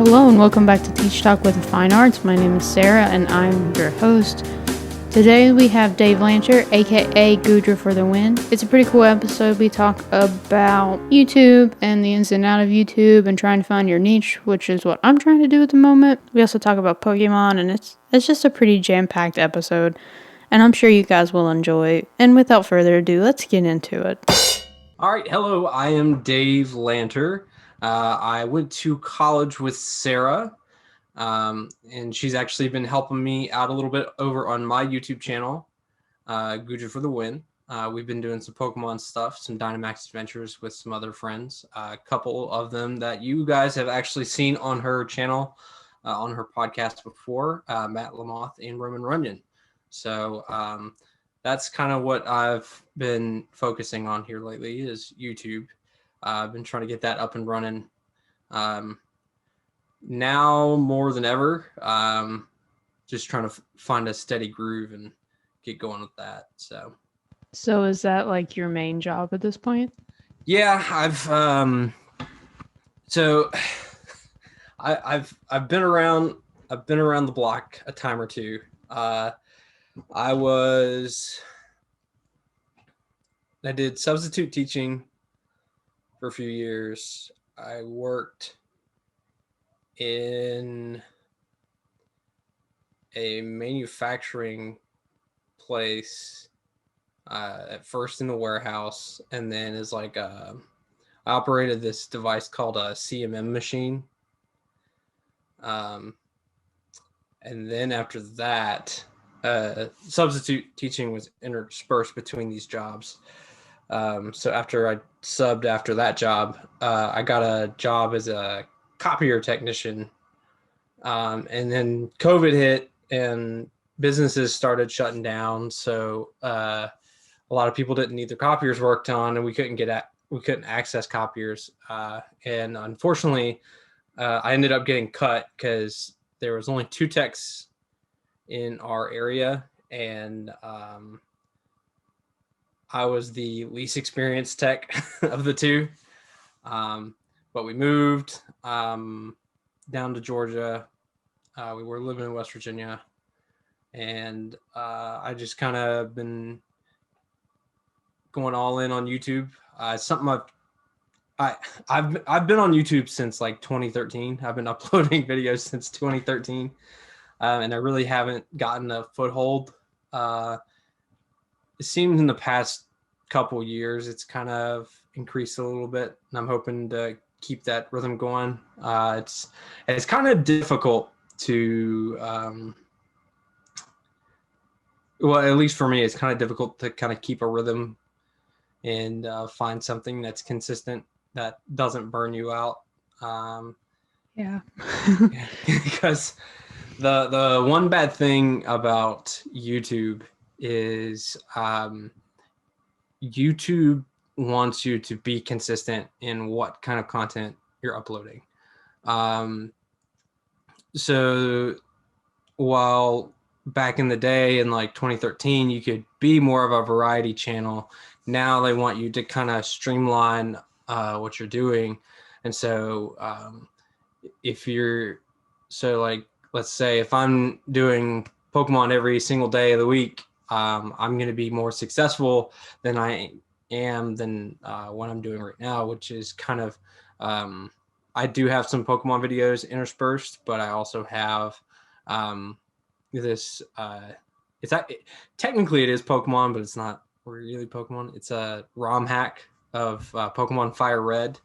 Hello and welcome back to Teach Talk with the Fine Arts. My name is Sarah and I'm your host. Today we have Dave Lanter, aka Goodra for the win. It's a pretty cool episode. We talk about YouTube and the ins and out of YouTube and trying to find your niche, which is what I'm trying to do at the moment. We also talk about Pokemon, and it's just a pretty jam-packed episode, and I'm sure you guys will enjoy. And without further ado, let's get into it. All right, hello, I am Dave Lanter. I went to college with Sarah, and she's actually been helping me out a little bit over on my YouTube channel, Goodra for the win. We've been doing some Pokemon stuff, some Dynamax adventures with some other friends, a couple of them that you guys have actually seen on her channel, on her podcast before, Matt Lamoth and Roman Runyon. So that's kind of what I've been focusing on here lately is YouTube. I've been trying to get that up and running now more than ever. Just trying to find a steady groove and get going with that. So is that like your main job at this point? Yeah, I've been around the block a time or two. I did substitute teaching for a few years. I worked in a manufacturing place, at first in the warehouse, and then as like I operated this device called a CMM machine. And then after that, substitute teaching was interspersed between these jobs. So after I subbed after that job, I got a job as a copier technician. And then COVID hit and businesses started shutting down. So a lot of people didn't need their copiers worked on, and we couldn't access copiers. And unfortunately, I ended up getting cut because there was only 2 techs in our area, and I was the least experienced tech of the 2. But we moved down to Georgia. We were living in West Virginia, and I just kind of been going all in on YouTube. Something I've been on YouTube since like 2013. I've been uploading videos since 2013. And I really haven't gotten a foothold. It seems in the past couple years it's kind of increased a little bit, and I'm hoping to keep that rhythm going. It's kind of difficult to, well, at least for me, it's kind of difficult to kind of keep a rhythm and find something that's consistent that doesn't burn you out. Yeah. Because the one bad thing about YouTube is YouTube wants you to be consistent in what kind of content you're uploading. So while back in the day in like 2013, you could be more of a variety channel, now they want you to kind of streamline what you're doing. And so let's say if I'm doing Pokemon every single day of the week, I'm going to be more successful than I am than what I'm doing right now, which is kind of, I do have some Pokemon videos interspersed, but I also have this, technically it is Pokemon, but it's not really Pokemon. It's a ROM hack of Pokemon Fire Red,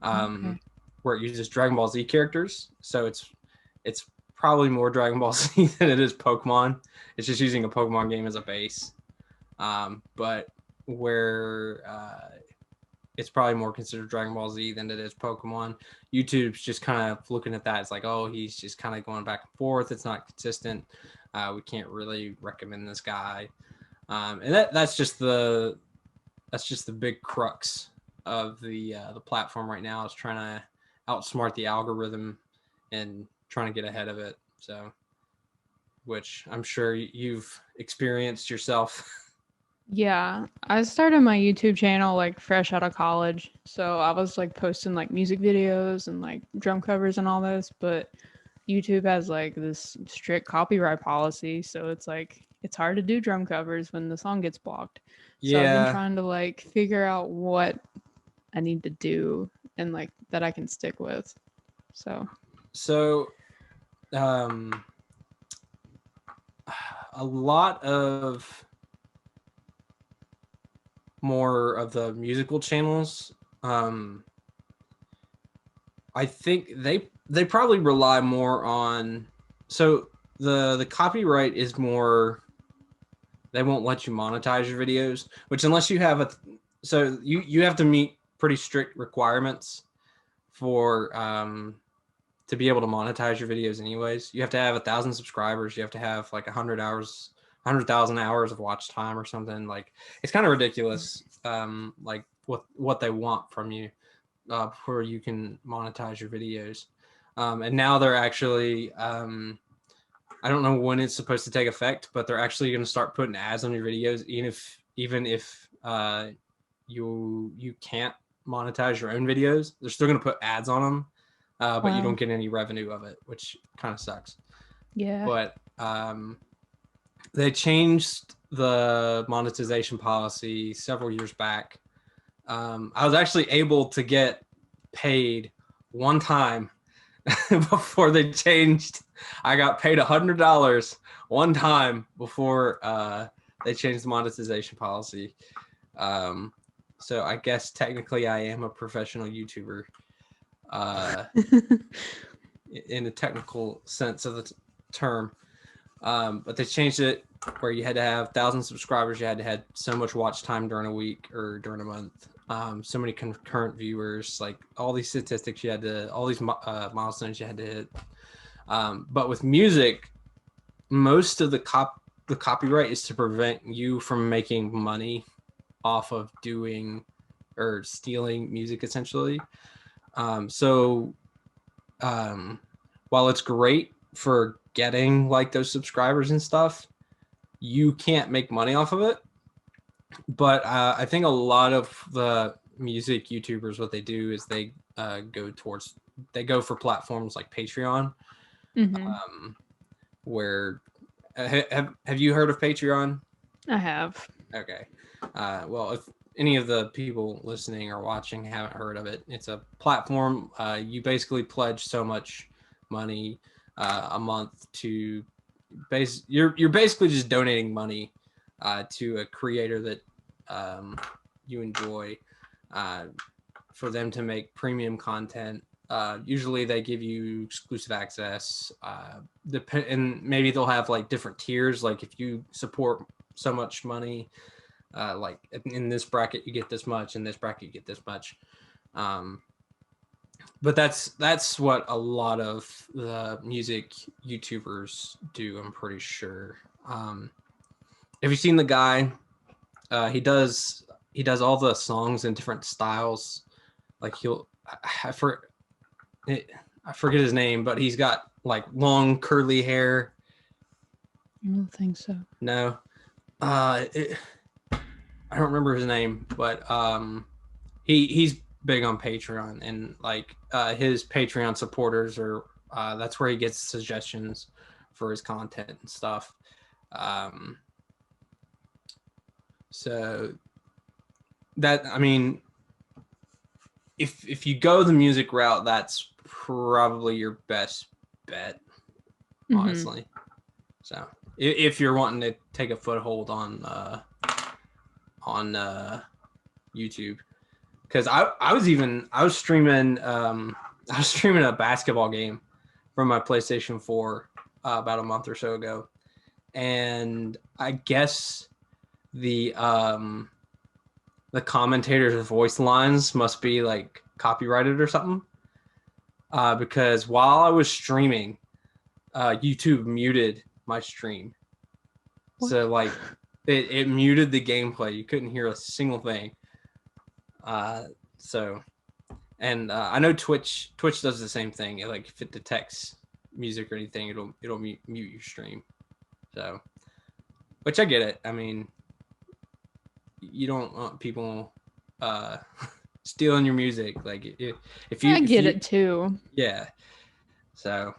where it uses Dragon Ball Z characters. So it's probably more Dragon Ball Z than it is Pokemon. It's just using a Pokemon game as a base. But where it's probably more considered Dragon Ball Z than it is Pokemon. YouTube's just kind of looking at that. It's like, oh, he's just kind of going back and forth. It's not consistent. We can't really recommend this guy. And that's just the big crux of the platform right now, is trying to outsmart the algorithm and trying to get ahead of it. So, which I'm sure you've experienced yourself. Yeah, I started my YouTube channel like fresh out of college. So I was like posting like music videos and like drum covers and all this, but YouTube has like this strict copyright policy, so it's like it's hard to do drum covers when the song gets blocked. So I've been Yeah. trying to like figure out what I need to do and like that I can stick with. So, So, um, a lot of more of the musical channels, um, I think they probably rely more on. So the copyright is more. They won't let you monetize your videos, which unless you have a. So you have to meet pretty strict requirements for to be able to monetize your videos anyways. You have to have 1,000 subscribers. You have to have like 100 hours, 100,000 hours of watch time or something. Like it's kind of ridiculous. Like what they want from you before you can monetize your videos. And now they're actually, I don't know when it's supposed to take effect, but they're actually going to start putting ads on your videos, even if you can't monetize your own videos. They're still going to put ads on them, but you don't wow. get any revenue of it, which kind of sucks. Yeah. But they changed the monetization policy several years back. I was actually able to get paid one time before they changed. I got paid $100 one time before they changed the monetization policy. So I guess technically I am a professional YouTuber uh, in a technical sense of the term. But they changed it where you had to have 1,000 subscribers. You had to have so much watch time during a week or during a month. So many concurrent viewers, like all these statistics you had to, all these milestones you had to hit. But with music, most of the copyright is to prevent you from making money off of doing or stealing music, essentially. So while it's great for getting like those subscribers and stuff, you can't make money off of it. But I think a lot of the music YouTubers, what they do is they they go for platforms like Patreon, Mhm. where have you heard of Patreon? I have. Okay. Well, if any of the people listening or watching haven't heard of it, it's a platform. You basically pledge so much money a month to you're basically just donating money to a creator that you enjoy for them to make premium content. Usually they give you exclusive access, and maybe they'll have like different tiers. Like if you support so much money, like in this bracket you get this much, in this bracket you get this much. But that's what a lot of the music YouTubers do. I'm pretty sure. Have you seen the guy? He does all the songs in different styles. Like I, for, I forget his name, but he's got like long curly hair. I don't think so. No, I don't remember his name, but he's big on Patreon, and like his Patreon supporters are that's where he gets suggestions for his content and stuff. Um, so that I mean, if you go the music route, that's probably your best bet, Mhm. honestly. So if you're wanting to take a foothold on YouTube, because I was streaming I was streaming a basketball game from my PlayStation 4 about a month or so ago, and I guess the um the commentators' voice lines must be like copyrighted or something. Because while I was streaming, YouTube muted my stream. What? So like it muted the gameplay. You couldn't hear a single thing. So and I know Twitch does the same thing. Like if it detects music or anything, it'll mute your stream. So, which I get it. I mean, you don't want people stealing your music. Like if I you get it too. yeah. So,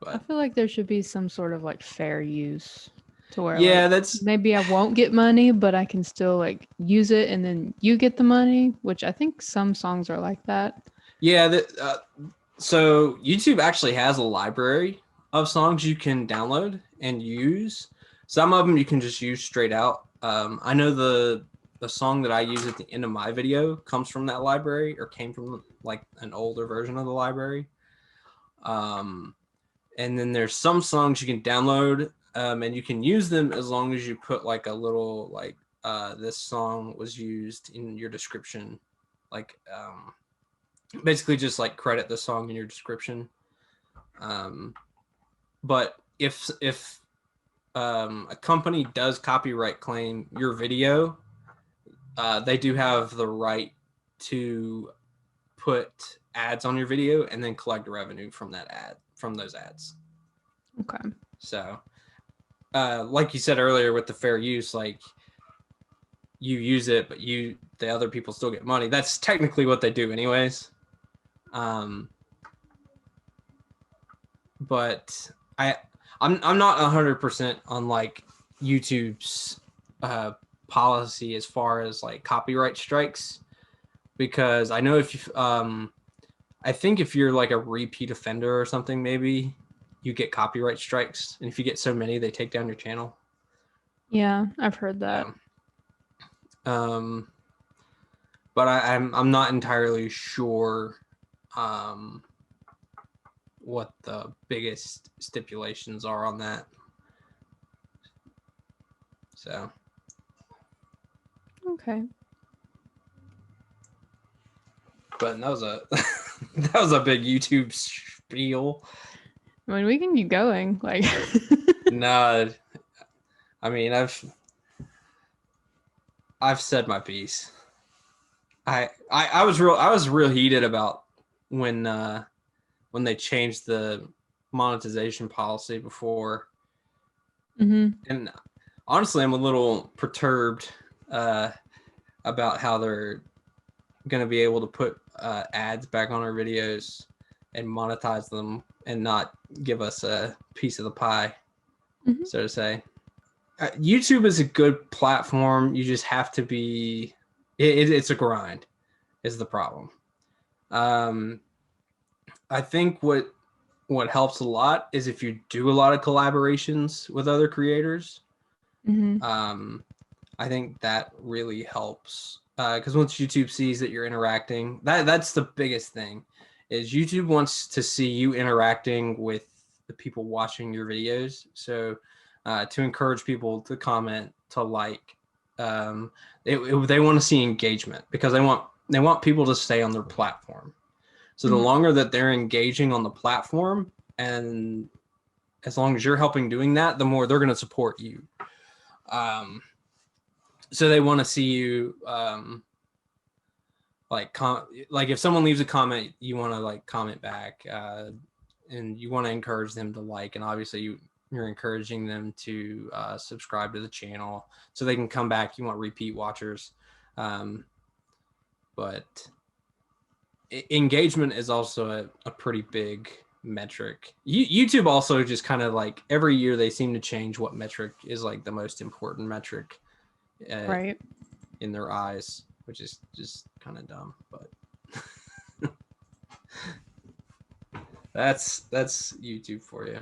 I but feel like there should be some sort of like fair use to where yeah, like that's maybe I won't get money, but I can still like use it and then you get the money, which I think some songs are like that. yeah. So YouTube actually has a library of songs you can download and use. Some of them you can just use straight out. I know the song that I use at the end of my video comes from that library or came from like an older version of the library. And then there's some songs you can download and you can use them as long as you put like a little like this song was used in your description, like basically just like credit the song in your description. But if a company does copyright claim your video, they do have the right to put ads on your video and then collect revenue from those ads. Okay. So, like you said earlier with the fair use, like you use it, but the other people still get money. That's technically what they do, anyways. But I'm not 100% on like YouTube's policy as far as like copyright strikes, because I know if you I think if you're like a repeat offender or something, maybe you get copyright strikes, and if you get so many, they take down your channel. Yeah, I've heard that. But I'm not entirely sure what the biggest stipulations are on that. So Okay. but that was a that was a big YouTube spiel. I mean, we can keep going. Like, No, I mean I've said my piece. I was real heated about when they changed the monetization policy before, and honestly, I'm a little perturbed about how they're going to be able to put ads back on our videos and monetize them and not give us a piece of the pie, so to say. YouTube is a good platform. You just have to be. It's a grind, is the problem. I think what helps a lot is if you do a lot of collaborations with other creators. I think that really helps because once YouTube sees that you're interacting, that's the biggest thing. Is YouTube wants to see you interacting with the people watching your videos. So to encourage people to comment, to like, they want to see engagement because they want people to stay on their platform. So the longer that they're engaging on the platform, and as long as you're helping doing that, the more they're going to support you. So they want to see you like if someone leaves a comment, you want to like comment back, and you want to encourage them to like, and obviously you're encouraging them to subscribe to the channel so they can come back. You want repeat watchers, but engagement is also a pretty big metric. YouTube also just kind of like every year they seem to change what metric is like the most important metric right. in their eyes, which is just kind of dumb, but that's YouTube for you.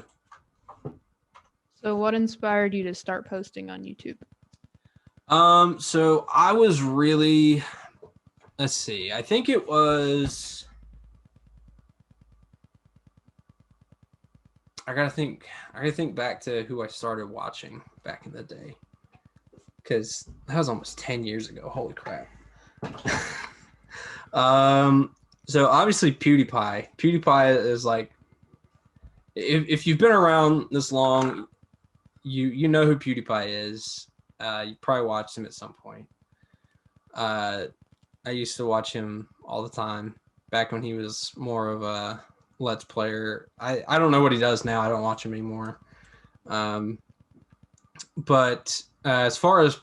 So what inspired you to start posting on YouTube? So I was really, let's see, I think it was, I gotta think back to who I started watching back in the day, because that was almost 10 years ago. Holy crap. So obviously PewDiePie is like, if you've been around this long, you know who PewDiePie is. You probably watched him at some point. I used to watch him all the time back when he was more of a Let's Player. I don't know what he does now. I don't watch him anymore. But as far as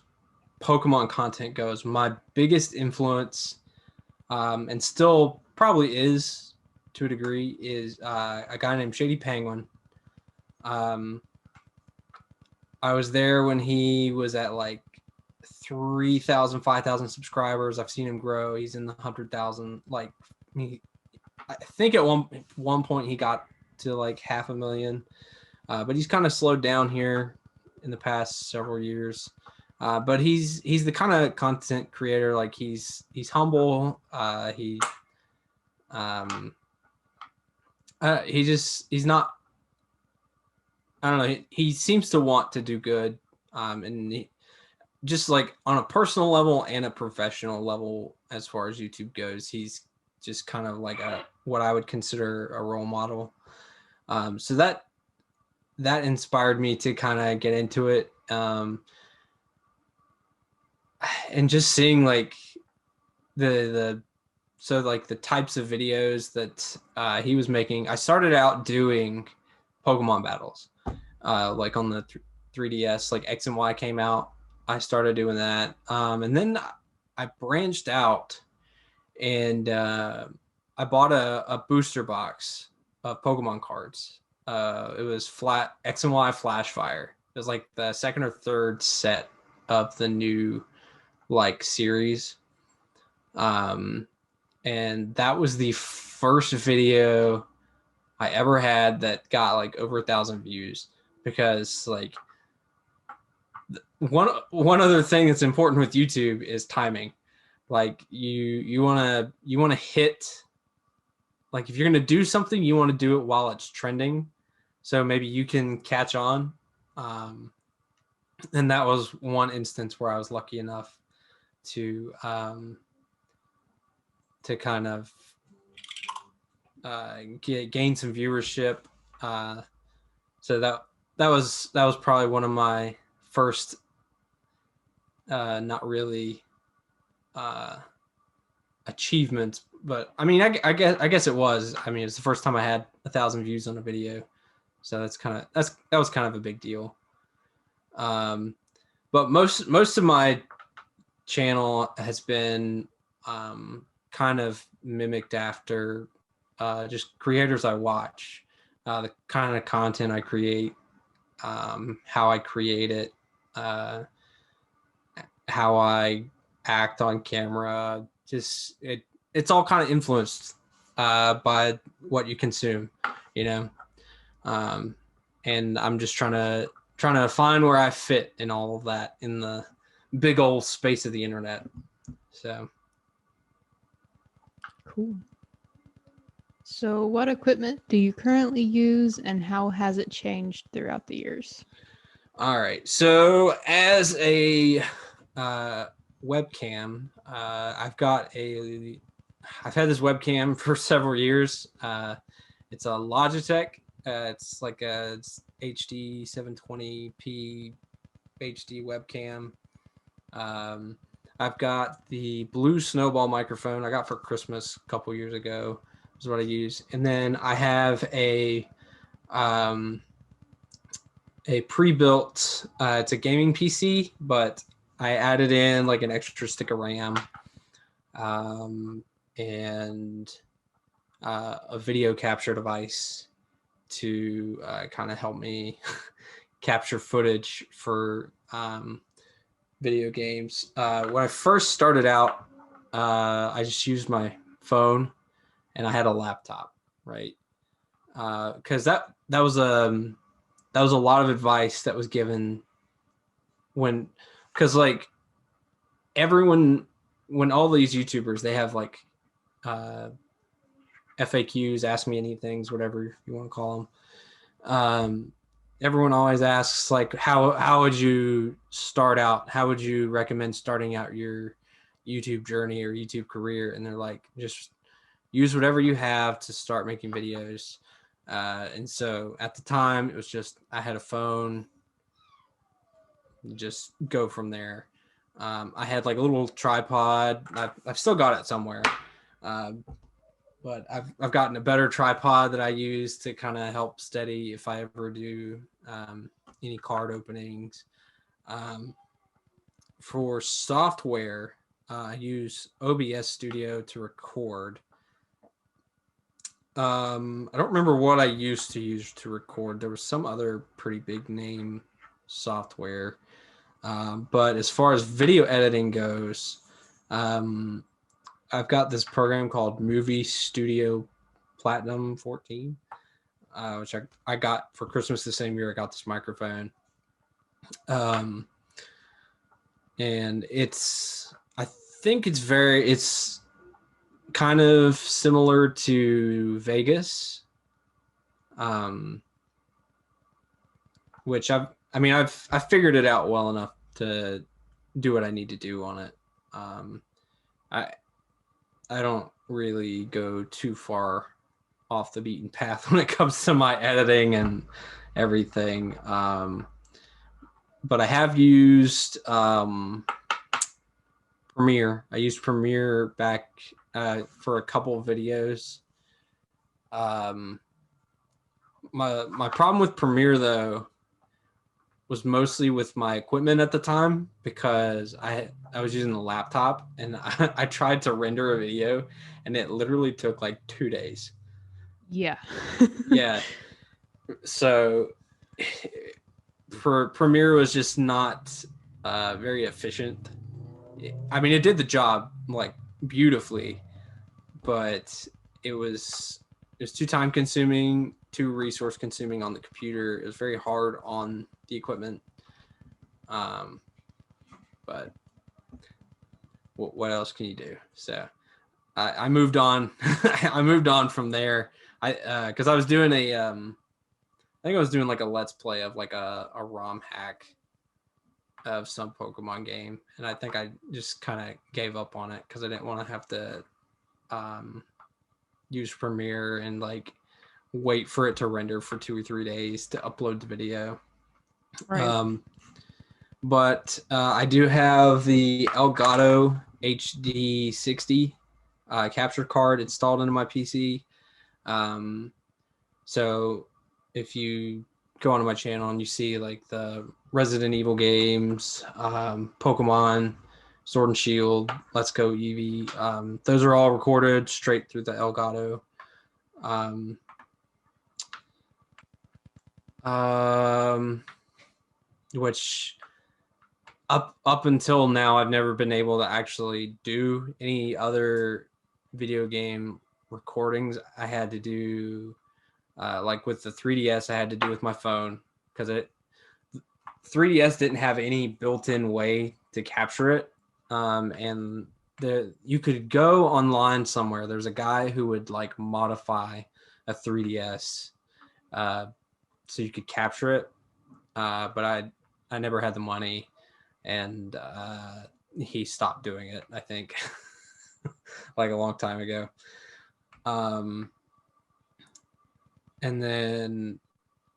Pokemon content goes, my biggest influence, and still probably is to a degree, is a guy named Shady Penguin. I was there when he was at like 3,000, 5,000 subscribers. I've seen him grow. He's in the 100,000. Like, I think at one point he got to like 500,000, but he's kind of slowed down here in the past several years. But he's the kind of content creator, like he's humble. He's not. I don't know. He seems to want to do good, and just like on a personal level and a professional level, as far as YouTube goes, he's just kind of like what I would consider a role model. So that inspired me to kind of get into it, and just seeing like the types of videos that he was making. I started out doing Pokemon battles, like on the 3DS, like X and Y came out. I started doing that, and then I branched out, and I bought a booster box of Pokemon cards. It was flat X and Y Flash Fire. It was like the second or third set of the new like series, and that was the first video I ever had that got like over 1,000 views, because like one other thing that's important with YouTube is timing. Like you want to hit, like if you're going to do something, you want to do it while it's trending, so maybe you can catch on. And that was one instance where I was lucky enough to kind of gain some viewership. So that was probably one of my first not really achievements, but I mean, I guess it was. I mean, it's the first time I had 1,000 views on a video, so that was kind of a big deal. But most of my channel has been kind of mimicked after just creators I watch, the kind of content I create, how I create it, how I act on camera. Just it's all kind of influenced by what you consume, you know. And I'm just trying to find where I fit in all of that in the big old space of the internet. So cool. So what equipment do you currently use, and how has it changed throughout the years? All right. So as a webcam, I've had this webcam for several years. It's a Logitech. It's like a HD 720p HD webcam. I've got the blue Snowball microphone I got for Christmas a couple years ago. Is what I use. And then I have a pre-built, it's a gaming PC, but I added in like an extra stick of RAM, and a video capture device to kind of help me capture footage for video games. When I first started out, I just used my phone, and I had a laptop, right? Because that was a lot of advice that was given because like everyone, when all these YouTubers, they have like FAQs, ask me anything, whatever you want to call them. Everyone always asks like, how would you start out? How would you recommend starting out your YouTube journey or YouTube career? And they're like, just use whatever you have to start making videos. And so at the time, it was just I had a phone, just go from there. I had like a little tripod. I've still got it somewhere, but I've gotten a better tripod that I use to kind of help steady if I ever do any card openings. for software, I use OBS Studio to record. I don't remember what I used to use to record. There was some other pretty big name software. But as far as video editing goes, I've got this program called Movie Studio Platinum 14, which I got for Christmas the same year I got this microphone. And I think it's kind of similar to Vegas, which I've figured it out well enough to do what I need to do on it. I don't really go too far off the beaten path when it comes to my editing and everything. But I have used Premiere. I used Premiere back for a couple of videos. My problem with Premiere though was mostly with my equipment at the time, because I was using a laptop, and I tried to render a video and it literally took like 2 days. Yeah. Yeah. So Premiere was just not very efficient. I mean, it did the job like beautifully, but it was too time consuming, too resource consuming on the computer. It was very hard on the equipment. But what else can you do? So I moved on. I moved on from there. Because I was doing I think I was doing like a let's play of like a ROM hack of some Pokemon game, and I think I just kind of gave up on it because I didn't want to have to use Premiere and like wait for it to render for 2 or 3 days to upload the video. Right. But I do have the Elgato HD60 capture card installed into my PC. So if you go onto my channel and you see like the Resident Evil games, Pokemon, Sword and Shield, Let's Go Eevee, those are all recorded straight through the Elgato. Which up until now, I've never been able to actually do any other video game recordings. I had to do like with the 3DS, I had to do with my phone, because 3DS didn't have any built-in way to capture it. And you could go online somewhere. There's a guy who would like modify a 3DS so you could capture it. But I never had the money, and he stopped doing it, I think, like a long time ago. And then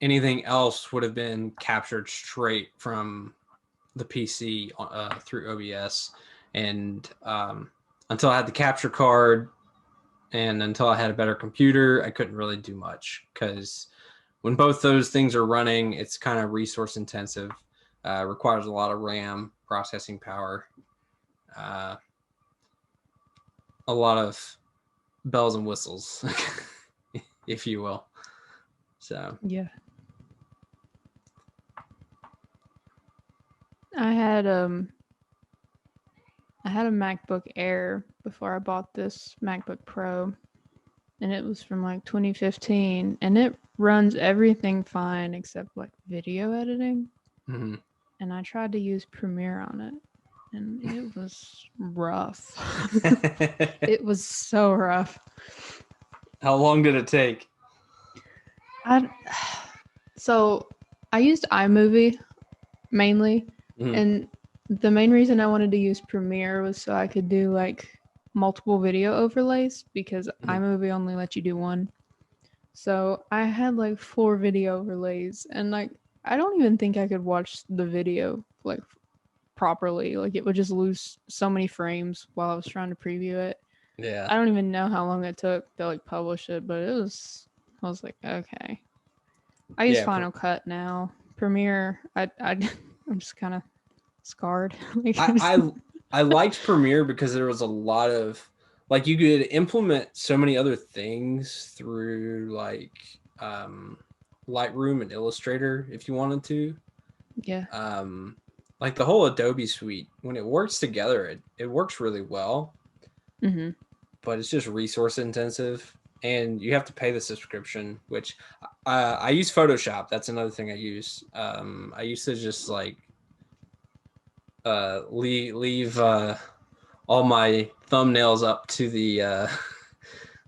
anything else would have been captured straight from the PC through OBS. And until I had the capture card and until I had a better computer, I couldn't really do much, because when both those things are running, it's kind of resource intensive, requires a lot of RAM, processing power, a lot of bells and whistles, if you will. So Yeah. I had a MacBook Air before I bought this MacBook Pro, and it was from like 2015, and it runs everything fine except like video editing. Mm-hmm. And I tried to use Premiere on it, and it was rough. It was so rough. How long did it take? So I used iMovie mainly, and the main reason I wanted to use Premiere was so I could do like multiple video overlays, because iMovie only lets you do one. So I had like 4 video overlays, and like I don't even think I could watch the video like properly. Like it would just lose so many frames while I was trying to preview it. Yeah. I don't even know how long it took to like publish it, but I was like, okay. I use Final Cut now. Premiere, I'm just kind of scarred. Like, I liked Premiere because there was a lot of like you could implement so many other things through like Lightroom and Illustrator if you wanted to. yeah. Like the whole Adobe suite, when it works together, it works really well, Mm-hmm. but it's just resource intensive and you have to pay the subscription, which I use Photoshop. That's another thing I use. I used to just like leave all my thumbnails up to the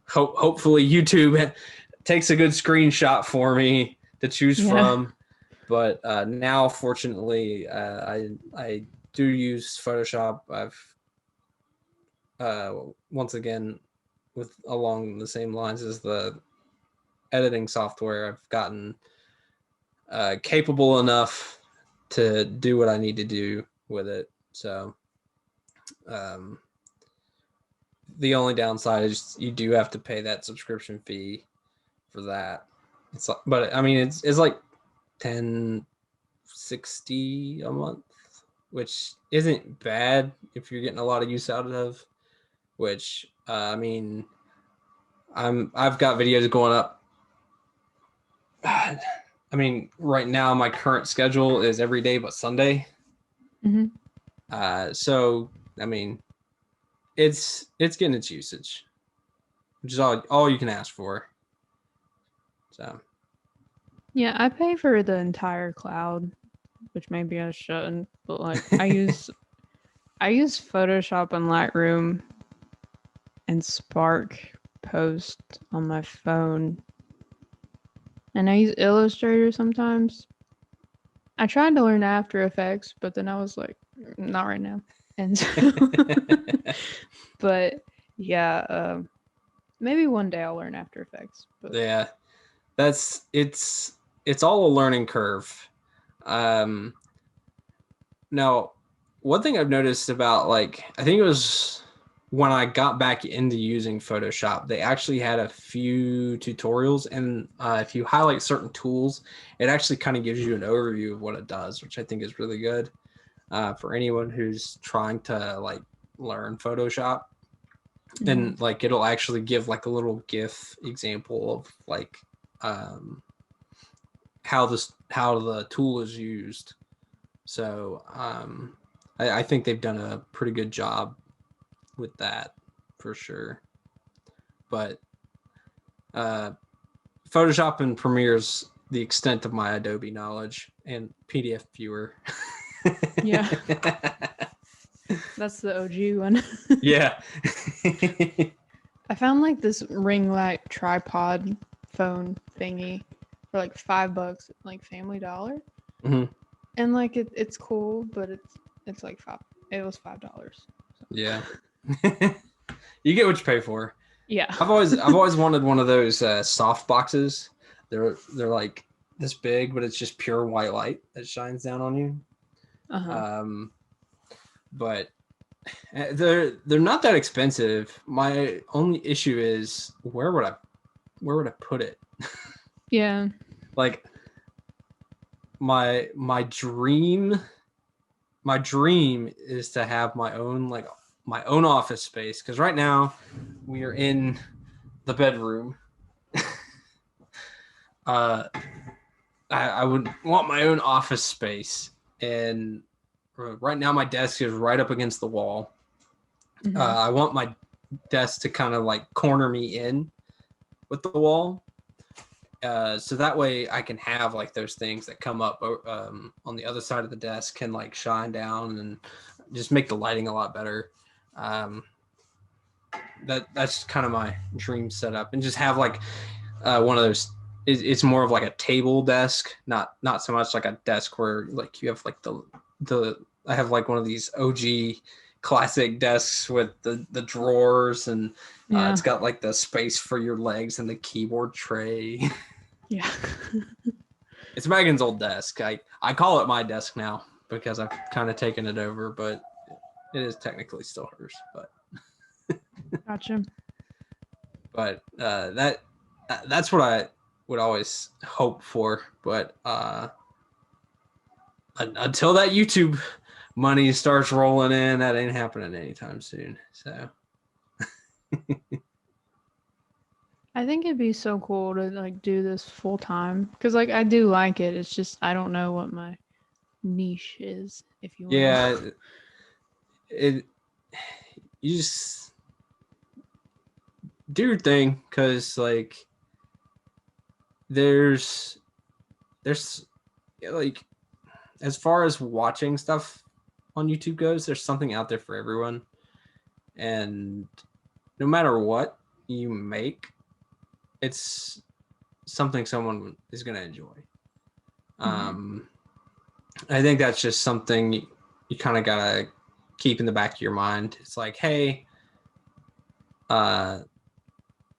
hopefully YouTube takes a good screenshot for me to choose Yeah. from. But now, fortunately, I do use Photoshop. I've once again, with along the same lines as the editing software, I've gotten capable enough to do what I need to do with it. So the only downside is you do have to pay that subscription fee for that. It's but I mean it's like $10.60 a month, which isn't bad if you're getting a lot of use out of. Which I mean, I've got videos going up. I mean, right now my current schedule is every day but Sunday. Mm-hmm. So I mean, it's getting its usage, which is all you can ask for. So Yeah, I pay for the entire cloud, which maybe I shouldn't, but like I use Photoshop and Lightroom and Spark Post on my phone. And I use Illustrator sometimes. I tried to learn After Effects, but then I was like, not right now. And so, but yeah, maybe one day I'll learn After Effects. But yeah, it's all a learning curve. Now, one thing I've noticed about like I think it was when I got back into using Photoshop, they actually had a few tutorials, and if you highlight certain tools, it actually kind of gives you an overview of what it does, which I think is really good for anyone who's trying to like learn Photoshop. And like it'll actually give like a little GIF example of like how the tool is used. So I think they've done a pretty good job with that for sure. But Photoshop and Premiere's the extent of my Adobe knowledge, and PDF viewer. yeah, that's the OG one. Yeah. I found like this ring light tripod phone thingy for like $5, like Family Dollar, and like it's cool, but it's like five. It was $5. So. Yeah. You get what you pay for. Yeah. I've always wanted one of those soft boxes. They're like this big, but it's just pure white light that shines down on you. But they're not that expensive. My only issue is where would I put it? Yeah. Like my dream is to have my own office space, because right now we are in the bedroom. I would want my own office space, and right now my desk is right up against the wall. I want my desk to kind of like corner me in with the wall, so that way I can have like those things that come up on the other side of the desk can like shine down and just make the lighting a lot better. That's kind of my dream setup, and just have like one of those. It's more of like a table desk, not so much like a desk where like you have like the I have like one of these OG classic desks with the drawers, and it's got like the space for your legs and the keyboard tray. Yeah. It's Megan's old desk. I call it my desk now because I've kind of taken it over, but it is technically still hers. But Gotcha. But that's what I would always hope for. But until that YouTube money starts rolling in, that ain't happening anytime soon. So I think it'd be so cool to like do this full time because like I do like it. It's just I don't know what my niche is, if you will. yeah, it you just do your thing, because like there's like, as far as watching stuff on YouTube goes, there's something out there for everyone, and no matter what you make, it's something someone is going to enjoy. I think that's just something you kind of gotta keep in the back of your mind. It's like, hey,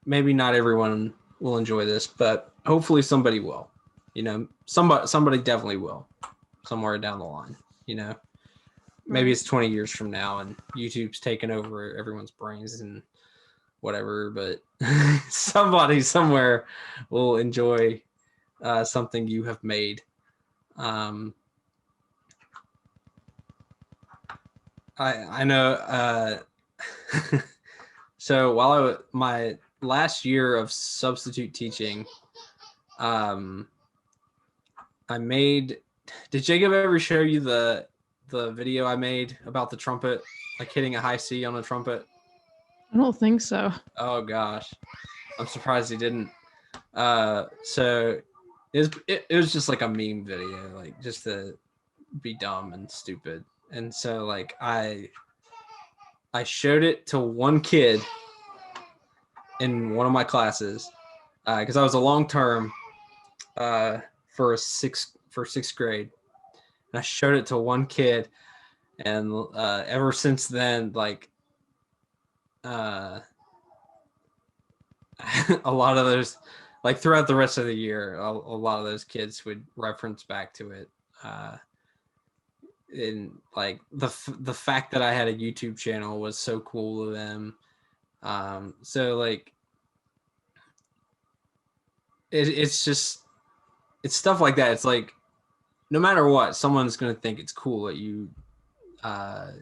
maybe not everyone will enjoy this, but hopefully somebody will. You know, somebody definitely will, somewhere down the line. You know, maybe it's 20 years from now and YouTube's taken over everyone's brains and whatever, but somebody somewhere will enjoy something you have made. I know. So while my last year of substitute teaching, I made. Did Jacob ever show you the video I made about the trumpet, like hitting a high C on a trumpet? I don't think so. Oh gosh, I'm surprised he didn't. So it was just like a meme video, like just to be dumb and stupid. And so like I showed it to one kid in one of my classes because I was a long term for sixth grade. And I showed it to one kid, and ever since then, like a lot of those, like throughout the rest of the year, a lot of those kids would reference back to it. And like the fact that I had a YouTube channel was so cool to them. So like it's just, it's stuff like that. It's like no matter what, someone's gonna think it's cool that you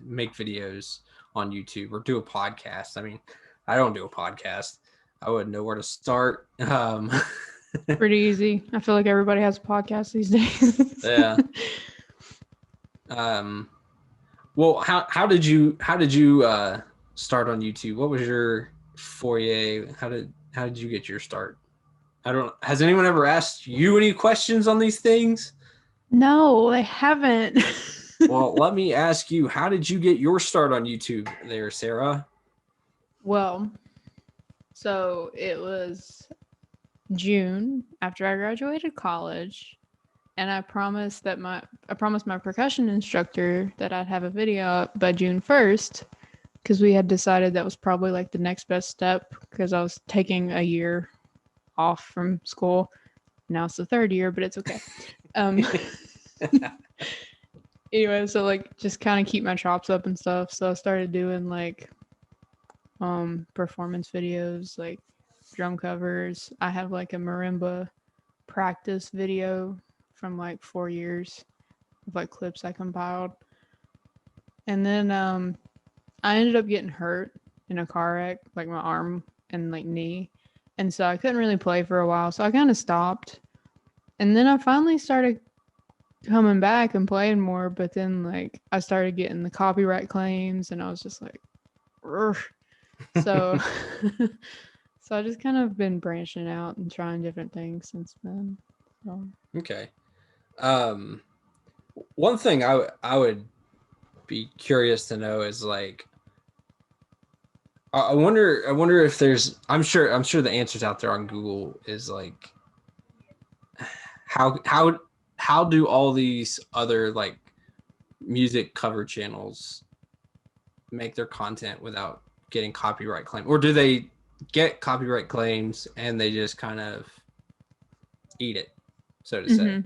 make videos on YouTube or do a podcast. I mean, I don't do a podcast. I wouldn't know where to start. Pretty easy. I feel like everybody has a podcast these days. Yeah. Well, how did you start on YouTube? What was your foyer? How did you get your start? Has anyone ever asked you any questions on these things? No, they haven't. Well, let me ask you, how did you get your start on YouTube there, Sarah? Well, so it was June after I graduated college, and I promised my percussion instructor that I'd have a video up by June 1st, because we had decided that was probably like the next best step, because I was taking a year off from school. Now it's the third year, but it's okay. Anyway, so like just kind of keep my chops up and stuff. So I started doing like performance videos, like drum covers. I have like a marimba practice video from like 4 years of like clips I compiled. And then I ended up getting hurt in a car wreck, like my arm and like knee. And so I couldn't really play for a while. So I kind of stopped. And then I finally started coming back and playing more, but then like I started getting the copyright claims and I was just like, urgh. So so I just kind of been branching out and trying different things since then. So. Okay. One thing I would be curious to know is like, I wonder if there's, I'm sure the answers out there on Google is like, how do all these other like music cover channels make their content without getting copyright claim, or do they get copyright claims and they just kind of eat it, so to say?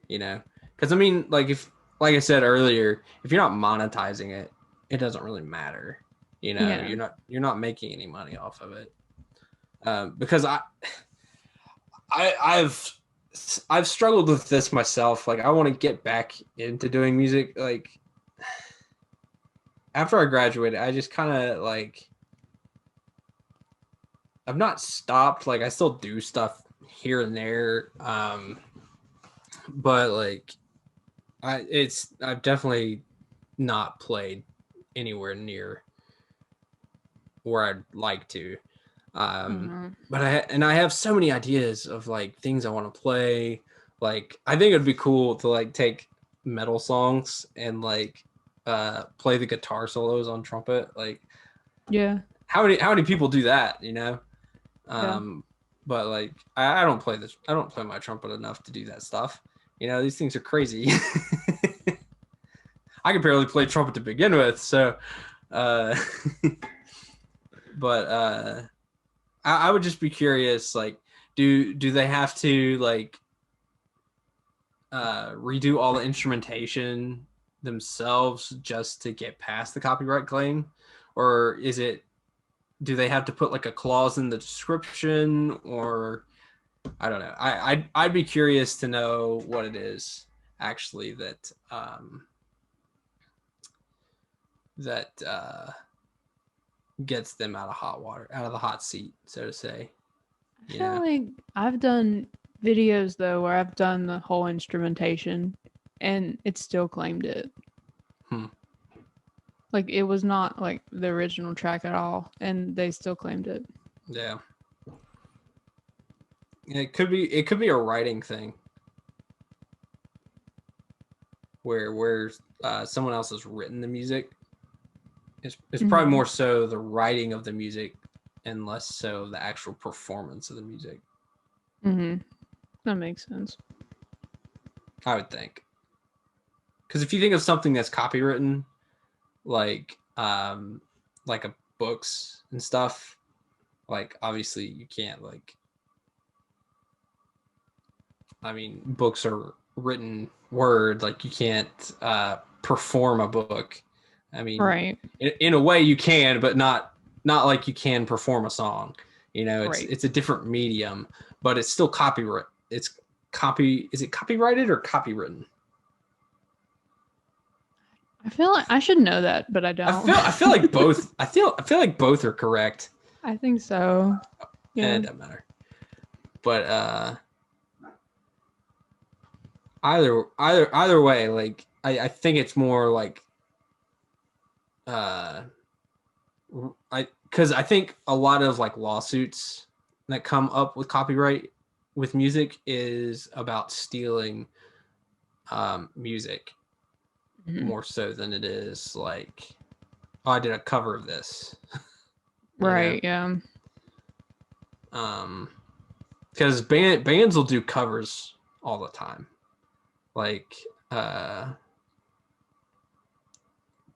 You know, because I mean, like I said earlier, if you're not monetizing it, it doesn't really matter. You know, yeah. you're not making any money off of it. Because I've struggled with this myself. Like I want to get back into doing music. Like after I graduated, I just kind of like I've not stopped. Like I still do stuff here and there, but like I've definitely not played anywhere near where I'd like to. But I have so many ideas of like things I want to play. Like I think it'd be cool to like take metal songs and like play the guitar solos on trumpet. Like Yeah. how many people do that, you know? Yeah. But like I don't play this. I don't play my trumpet enough to do that stuff. You know, these things are crazy. I could barely play trumpet to begin with, so uh but I would just be curious, like, do they have to like redo all the instrumentation themselves just to get past the copyright claim, or do they have to put like a clause in the description, or I don't know. I'd be curious to know what it is actually that gets them out of hot water, out of the hot seat, so to say. I feel like I've done videos though where I've done the whole instrumentation and it still claimed it. Like it was not like the original track at all, and they still claimed it. Yeah. It could be a writing thing where someone else has written the music. It's probably more so the writing of the music and less so the actual performance of the music. That makes sense. I would think. Because if you think of something that's copywritten, like a books and stuff, like obviously you can't like. I mean, books are written word. Like you can't perform a book. I mean, Right. In a way you can, but not like you can perform a song. You know, it's a different medium, but it's still copyright. It's copy. Is it copyrighted or copywritten? I feel like I should know that, but I don't. I feel like both. I feel like both are correct. I think so. Yeah. It doesn't matter. But either way, like I think it's more like because I think a lot of like lawsuits that come up with copyright with music is about stealing music more so than it is like, oh, I did a cover of this. Right. Yeah. Because bands will do covers all the time, like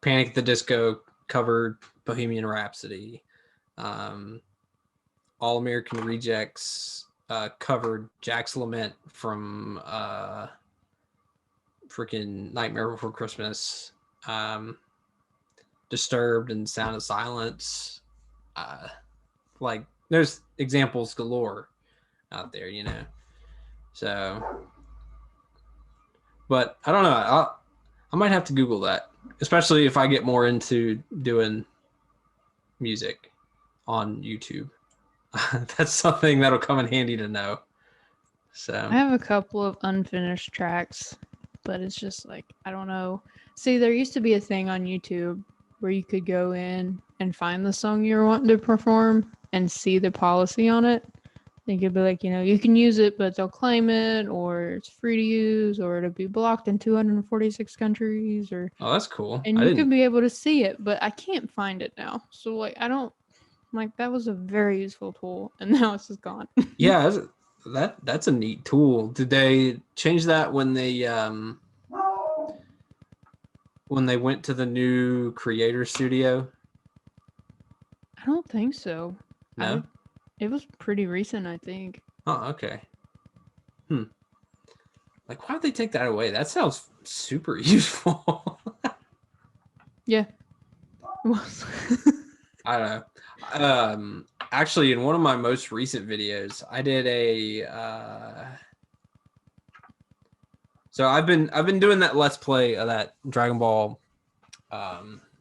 Panic at the Disco covered Bohemian Rhapsody. All American Rejects covered Jack's Lament from freaking Nightmare Before Christmas. Disturbed and Sound of Silence. Like there's examples galore out there, you know. So, but I don't know. I might have to Google that, especially if I get more into doing music on YouTube. That's something that'll come in handy to know. So I have a couple of unfinished tracks, but it's just like, I don't know. See, there used to be a thing on YouTube where you could go in and find the song you were wanting to perform and see the policy on it. They could be like, you know, you can use it, but they'll claim it, or it's free to use, or it'll be blocked in 246 countries, or. Oh, that's cool. And you could be able to see it, but I can't find it now. So like, I don't like that was a very useful tool, and now it's just gone. Yeah, that's a neat tool. Did they change that when they went to the new creator studio? I don't think so. No? It was pretty recent, I think. Oh, okay. Like, why would they take that away? That sounds super useful. Yeah. It was. I don't know. Actually, in one of my most recent videos, I did a. So I've been doing that Let's Play of that Dragon Ball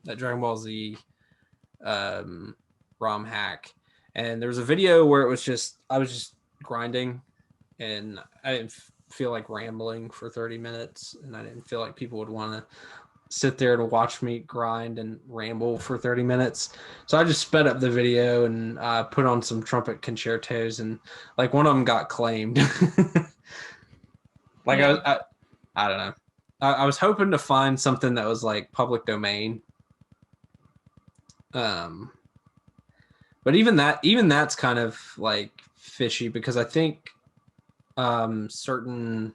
that Dragon Ball Z ROM hack, and there was a video where I was just grinding, and I didn't feel like rambling for 30 minutes, and I didn't feel like people would want to sit there to watch me grind and ramble for 30 minutes. So I just sped up the video and put on some trumpet concertos, and like one of them got claimed. Like Yeah. I don't know. I was hoping to find something that was like public domain. But even that's kind of like fishy, because I think certain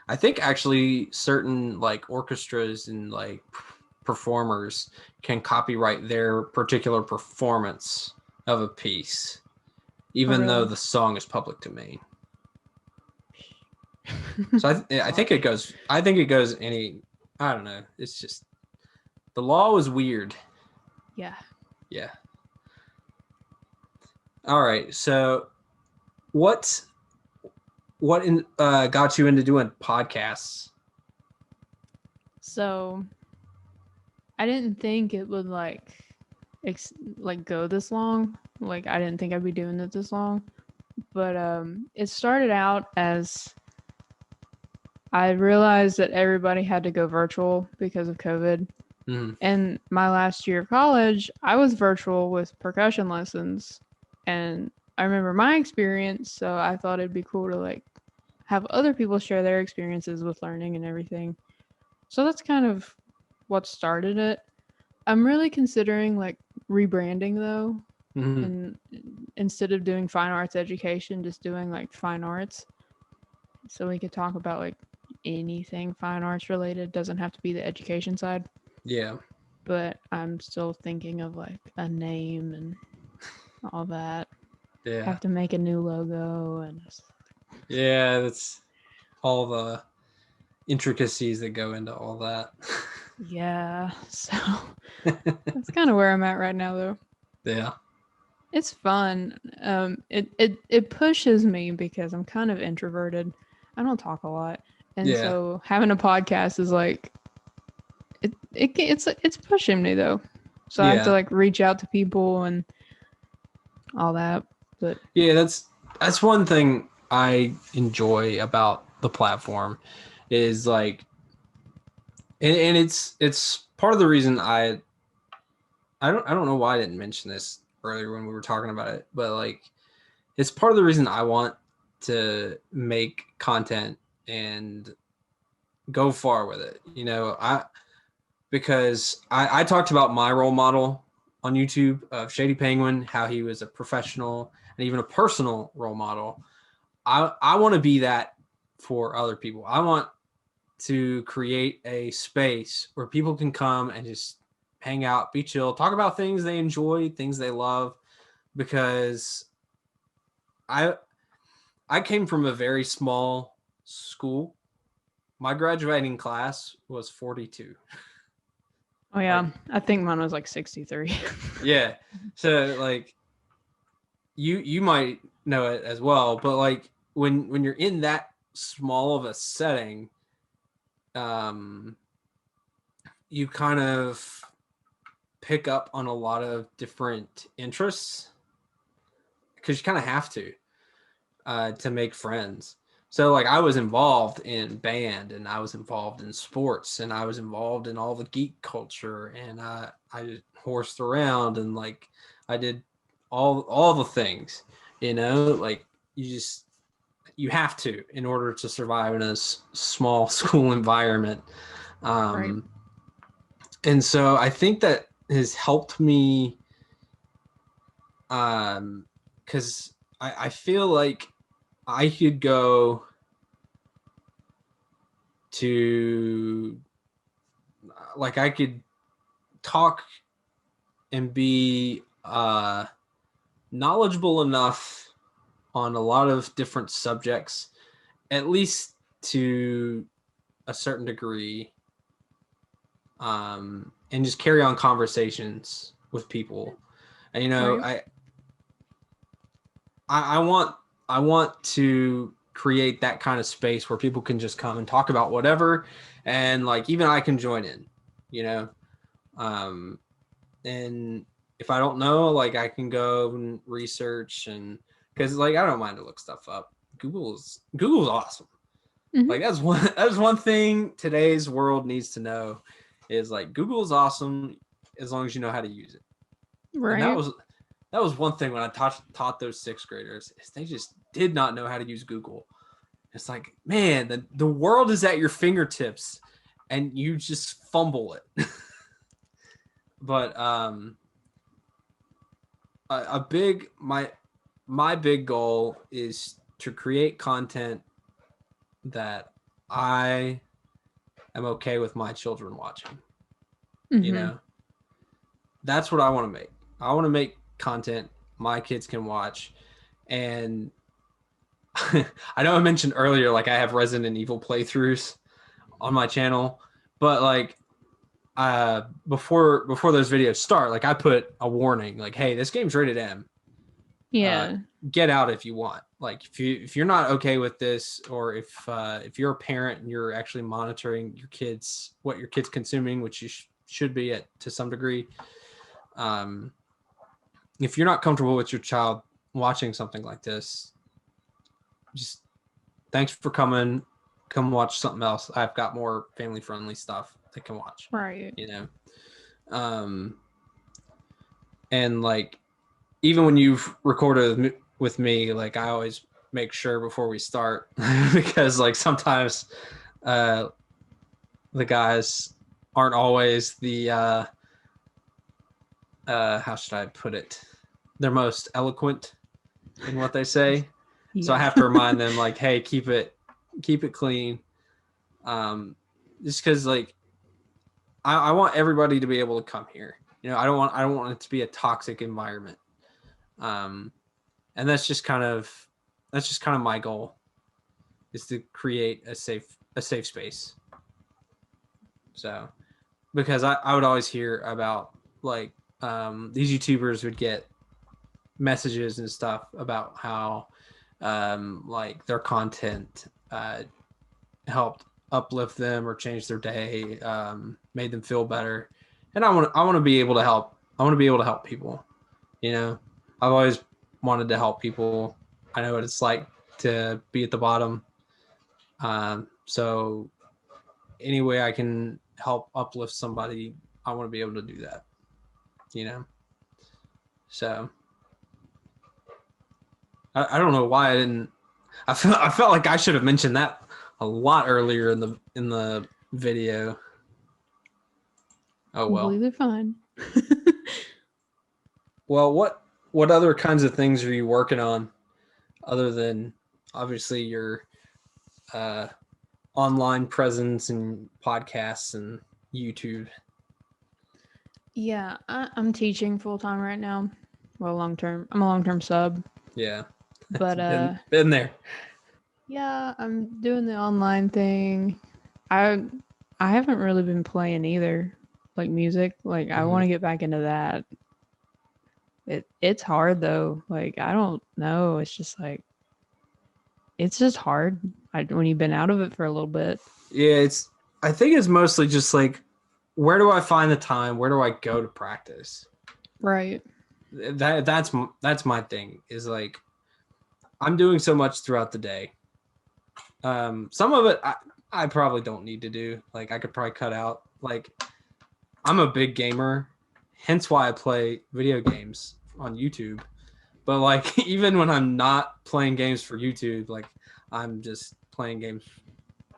I think actually certain like orchestras and like performers can copyright their particular performance of a piece, Oh, even though really? the song is public domain. So I think it goes. I think it goes any. I don't know. It's just the law is weird. Yeah. Yeah. All right. So what got you into doing podcasts? So I didn't think it would like go this long. Like I didn't think I'd be doing it this long. But it started out as I realized that everybody had to go virtual because of COVID. Mm-hmm. And my last year of college, I was virtual with percussion lessons. And I remember my experience, so I thought it'd be cool to like have other people share their experiences with learning and everything. So that's kind of what started it. I'm really considering like rebranding though, Mm-hmm. and instead of doing fine arts education, just doing like fine arts. So we could talk about like anything fine arts related. Doesn't have to be the education side. Yeah. But I'm still thinking of like a name and all that. Yeah. Have to make a new logo and Yeah, that's all the intricacies that go into all that. yeah. So that's kind of where I'm at right now though. Yeah. It's fun. It pushes me because I'm kind of introverted. I don't talk a lot. And Yeah. so having a podcast is like it's pushing me though. So I have to Yeah. like reach out to people and all that. But Yeah, that's one thing I enjoy about the platform is like, and it's part of the reason I don't know why I didn't mention this earlier when we were talking about it, but like it's part of the reason I want to make content and go far with it. You know, because I talked about my role model on YouTube of Shady Penguin, how he was a professional and even a personal role model. I want to be that for other people. I want to create a space where people can come and just hang out, be chill, talk about things they enjoy, things they love, because I I came from a very small school. My graduating class was 42. oh yeah, Like, I think mine was like 63. yeah. So like you might know it as well, but like when you're in that small of a setting, um you kind of pick up on a lot of different interests, because you kind of have to make friends. So like I was involved in band, and I was involved in sports, and I was involved in all the geek culture, and I horsed around, and like I did all the things, you know, like you have to in order to survive in a small school environment. Right. Um, and so I think that has helped me, because I feel like I could go to, like, I could talk and be knowledgeable enough on a lot of different subjects, at least to a certain degree, and just carry on conversations with people. And, you know, Right. I want to create that kind of space where people can just come and talk about whatever, and like even I can join in, you know. And if I don't know, like I can go and research, and because like I don't mind to look stuff up. Google's awesome. Mm-hmm. Like that's one thing today's world needs to know is like Google's awesome as long as you know how to use it. Right. And that was one thing when I taught those sixth graders is they just did not know how to use Google. It's like, man, the world is at your fingertips and you just fumble it. But my big goal is to create content that I am okay with my children watching. Mm-hmm. You know, that's what I want to make. I want to make content my kids can watch. And I know I mentioned earlier, like I have Resident Evil playthroughs on my channel, but like before those videos start, like I put a warning, like, hey, this game's rated M. Yeah. Get out if you want. Like if you're not okay with this, or if you're a parent and you're actually monitoring your kids, what your kids consuming, which you should be to some degree. If you're not comfortable with your child watching something like this, just thanks for coming. Come watch something else. I've got more family friendly stuff they can watch. Right. You know, and like even when you've recorded with me, like I always make sure before we start because like sometimes the guys aren't always the how should I put it? They're most eloquent in what they say. Yeah. So I have to remind them like, hey, keep it clean. Just because like I want everybody to be able to come here. You know, I don't want it to be a toxic environment. And that's just kind of my goal is to create a safe space. So because I would always hear about like these YouTubers would get messages and stuff about how like their content helped uplift them or change their day, made them feel better. And I want to be able to help. I want to be able to help people. You know, I've always wanted to help people. I know what it's like to be at the bottom. So any way I can help uplift somebody, I want to be able to do that. You know, so I don't know why I didn't. I felt like I should have mentioned that a lot earlier in the video. Oh well. Completely fine. Well, what other kinds of things are you working on other than obviously your online presence and podcasts and YouTube? Yeah, I'm teaching full time right now. Well, long term. I'm a long term sub. Yeah. But been there. yeah, I'm doing the online thing. I haven't really been playing either, like music. Like I want to get back into that. It's hard though. Like I don't know. It's just like it's just hard when you've been out of it for a little bit. Yeah, I think it's mostly just like, where do I find the time? Where do I go to practice? Right. That's my thing is like, I'm doing so much throughout the day. Some of it I probably don't need to do. Like I could probably cut out. Like I'm a big gamer, hence why I play video games on YouTube. But like even when I'm not playing games for YouTube, like I'm just playing games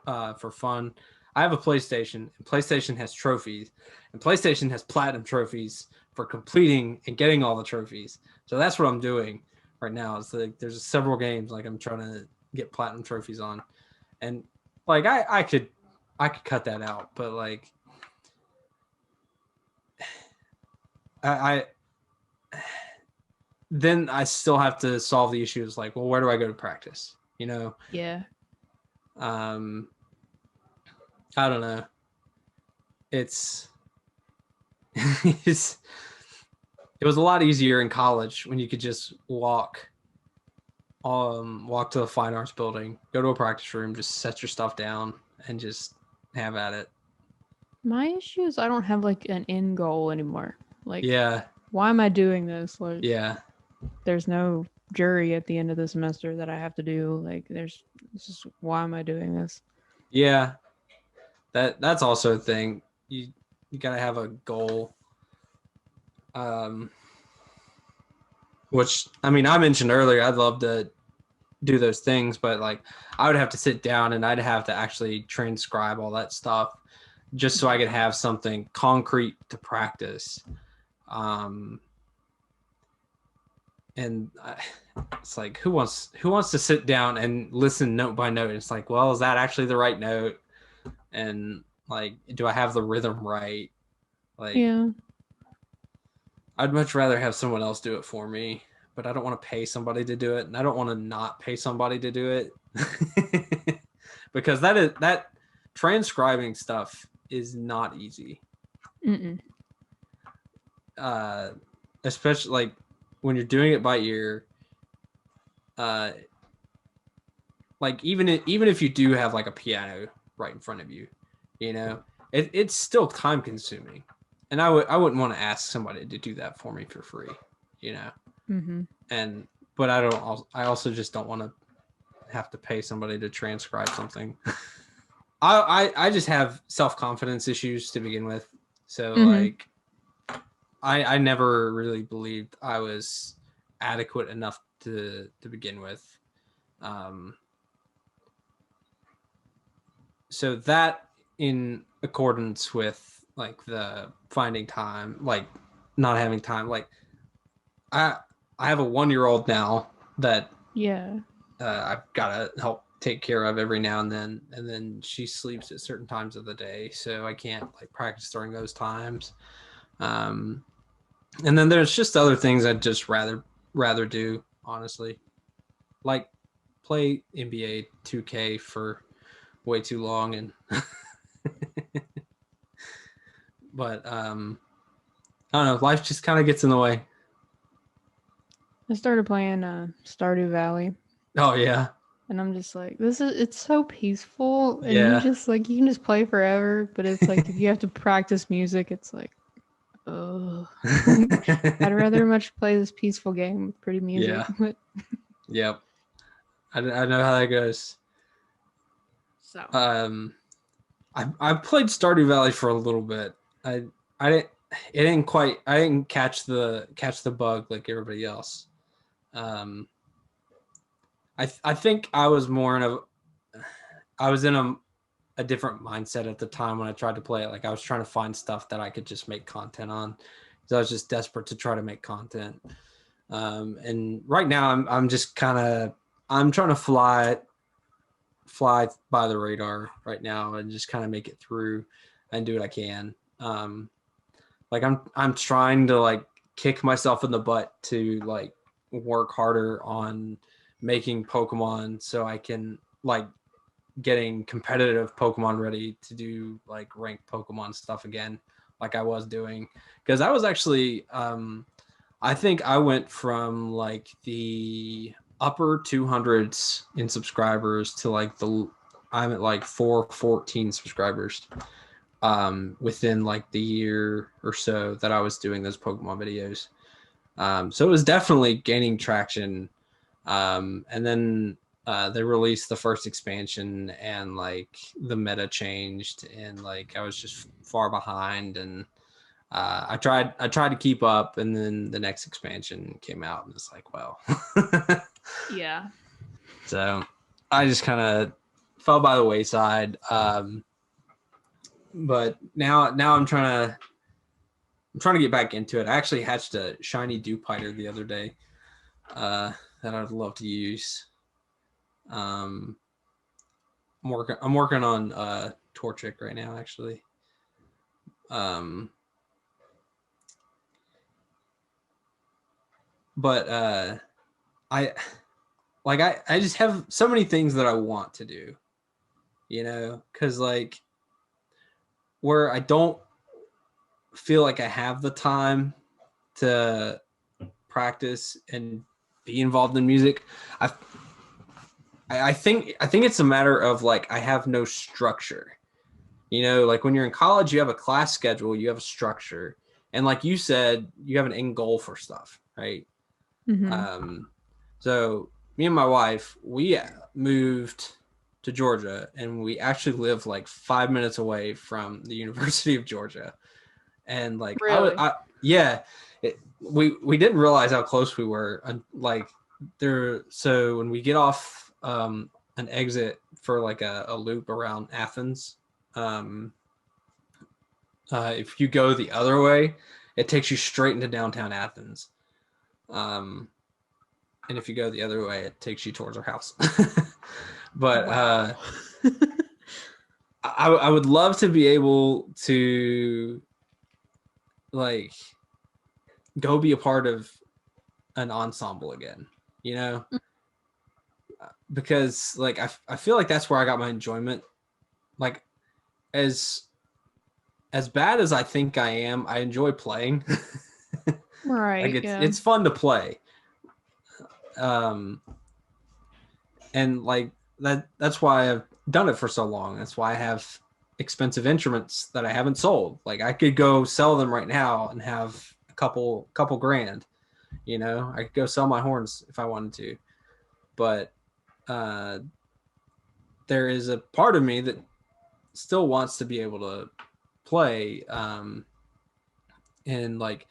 for fun. I have a PlayStation, and PlayStation has trophies, and PlayStation has platinum trophies for completing and getting all the trophies. So that's what I'm doing right now. It's like there's several games like I'm trying to get platinum trophies on, and like I could cut that out, but like I then I still have to solve the issues like, well, where do I go to practice? You know? Yeah. I don't know. It was a lot easier in college when you could just walk walk to the fine arts building, go to a practice room, just set your stuff down and just have at it. My issue is I don't have like an end goal anymore. Like, Yeah. why am I doing this? Like, Yeah. there's no jury at the end of the semester that I have to do. Like, this is why am I doing this? Yeah. That's also a thing. You gotta have a goal. Which I mean, I mentioned earlier, I'd love to do those things, but like I would have to sit down and I'd have to actually transcribe all that stuff just so I could have something concrete to practice. And it's like, who wants to sit down and listen note by note? It's like, well, is that actually the right note? And like, do I have the rhythm right? Like, Yeah. I'd much rather have someone else do it for me, but I don't want to pay somebody to do it, and I don't want to not pay somebody to do it. Because that transcribing stuff is not easy. Especially like when you're doing it by ear. Like even if you do have like a piano right in front of you, you know, it's still time consuming, and I wouldn't want to ask somebody to do that for me for free, you know. And but I also just don't want to have to pay somebody to transcribe something. I just have self-confidence issues to begin with, so like I never really believed I was adequate enough to begin with. So that, in accordance with like the finding time, like not having time, like I have a 1-year-old now that I've got to help take care of every now and then she sleeps at certain times of the day, so I can't like practice during those times. And then there's just other things I'd just rather do, honestly, like play NBA 2K for way too long, and but I don't know, life just kind of gets in the way. I started playing Stardew Valley. Oh yeah. And I'm just like, it's so peaceful, and Yeah. you can just play forever, but it's like if you have to practice music, it's like, oh, I'd rather much play this peaceful game with pretty music. Yeah. But Yep. I know how that goes. so I played Stardew Valley for a little bit. I didn't catch the bug like everybody else. I think I was in a different mindset at the time when I tried to play it. Like I was trying to find stuff that I could just make content on. So I was just desperate to try to make content. And right now I'm just I'm trying to fly by the radar right now and just kind of make it through and do what I can. Like I'm trying to like kick myself in the butt to like work harder on making Pokemon so I can like getting competitive Pokemon ready to do like ranked Pokemon stuff again, like I was doing. Because I was actually I think I went from like the upper 200s in subscribers to like I'm at like 414 subscribers within like the year or so that I was doing those Pokemon videos. So it was definitely gaining traction. And then they released the first expansion and like the meta changed and like I was just far behind, and I tried to keep up, and then the next expansion came out and it's like, well. yeah. So I just kind of fell by the wayside. But now I'm trying to get back into it. I actually hatched a shiny Dewpider the other day that I'd love to use. I'm working on Torchic right now, actually. But I just have so many things that I want to do, you know, because like where I don't feel like I have the time to practice and be involved in music. I think it's a matter of like I have no structure. You know, like when you're in college, you have a class schedule, you have a structure, and like you said, you have an end goal for stuff, right? So me and my wife, we moved to Georgia, and we actually live like 5 minutes away from the University of Georgia, and like Really? we didn't realize how close we were, like there. So when we get off an exit for like a loop around Athens, if you go the other way, it takes you straight into downtown Athens. And if you go the other way, it takes you towards our house. But Wow. I would love to be able to like go be a part of an ensemble again, you know, because like I feel like that's where I got my enjoyment. Like as bad as I think I am, I enjoy playing. Right. Like Yeah. it's fun to play. And like that's why I've done it for so long. That's why I have expensive instruments that I haven't sold. Like I could go sell them right now and have a couple grand. You know, I could go sell my horns if I wanted to. But there is a part of me that still wants to be able to play. And like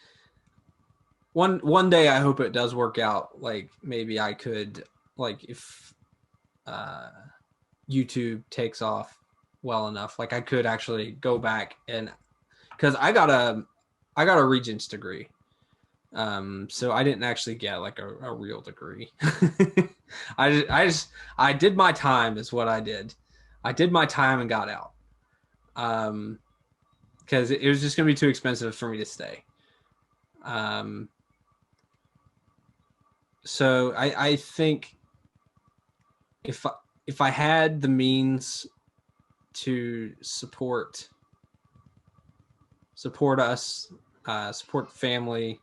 one day I hope it does work out. Like maybe I could, like, if YouTube takes off well enough, like I could actually go back, and because I got a Regents degree, so I didn't actually get like a real degree. I did my time is what I did. I did my time and got out, because it was just gonna be too expensive for me to stay. So I think if I had the means to support us, support the family,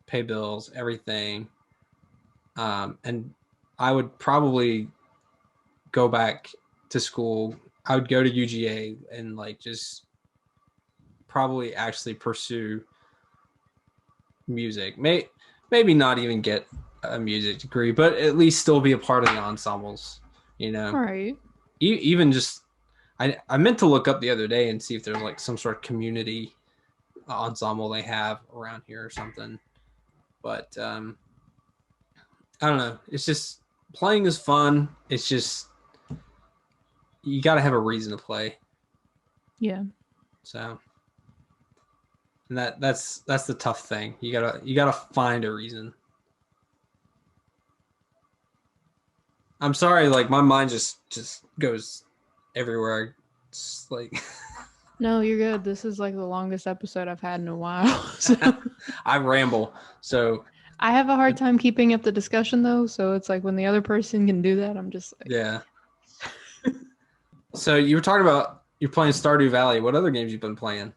pay bills, everything, and I would probably go back to school. I would go to UGA and like just probably actually pursue music. Maybe not even get a music degree, but at least still be a part of the ensembles, you know. Right. Even just I meant to look up the other day and see if there's like some sort of community ensemble they have around here or something. But I don't know. It's just playing is fun. It's just you got to have a reason to play. Yeah. So, and that's the tough thing. You gotta find a reason. I'm sorry, like my mind just goes everywhere. It's like No, you're good. This is like the longest episode I've had in a while. So I ramble. So I have a hard time keeping up the discussion though. So it's like when the other person can do that, I'm just like, yeah. So you were talking about you're playing Stardew Valley. What other games you've been playing?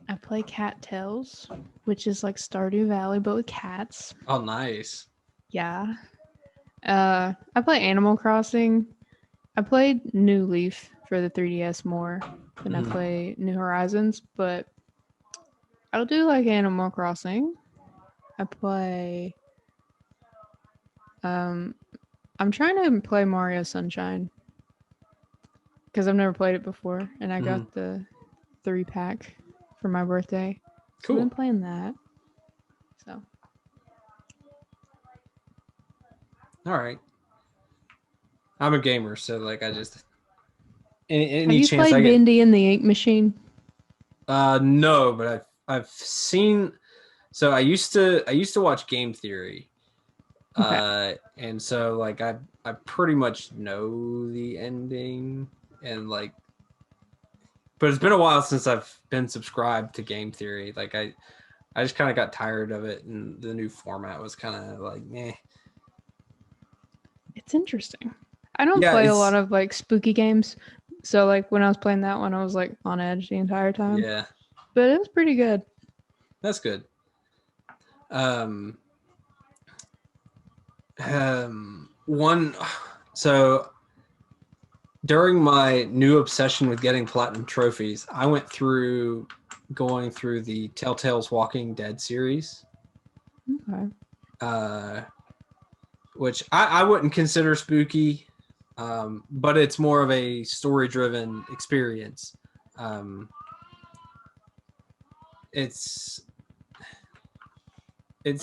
I play Cattails, which is like Stardew Valley but with cats. Oh, nice. Yeah. I play Animal Crossing. I played New Leaf for the 3DS more than I play New Horizons, but I'll do like Animal Crossing. I play I'm trying to play Mario Sunshine because I've never played it before, and I got the 3-pack for my birthday. So Cool. I've been playing that. So All right. I'm a gamer, so like I just have any you chance played I get. Bendy and the Ink Machine? No, but I've seen. So I used to watch Game Theory, Okay. and so like I pretty much know the ending, and like, but it's been a while since I've been subscribed to Game Theory. Like I just kind of got tired of it, and the new format was kind of like, meh. It's interesting. I don't Yeah, play a it's lot of like spooky games. So like when I was playing that one, I was like on edge the entire time. yeah, But it was pretty good. that's good. Um, One. So during my new obsession with getting platinum trophies, I went through going through the Telltale's Walking Dead series. Okay. Which I wouldn't consider spooky, but it's more of a story-driven experience. It's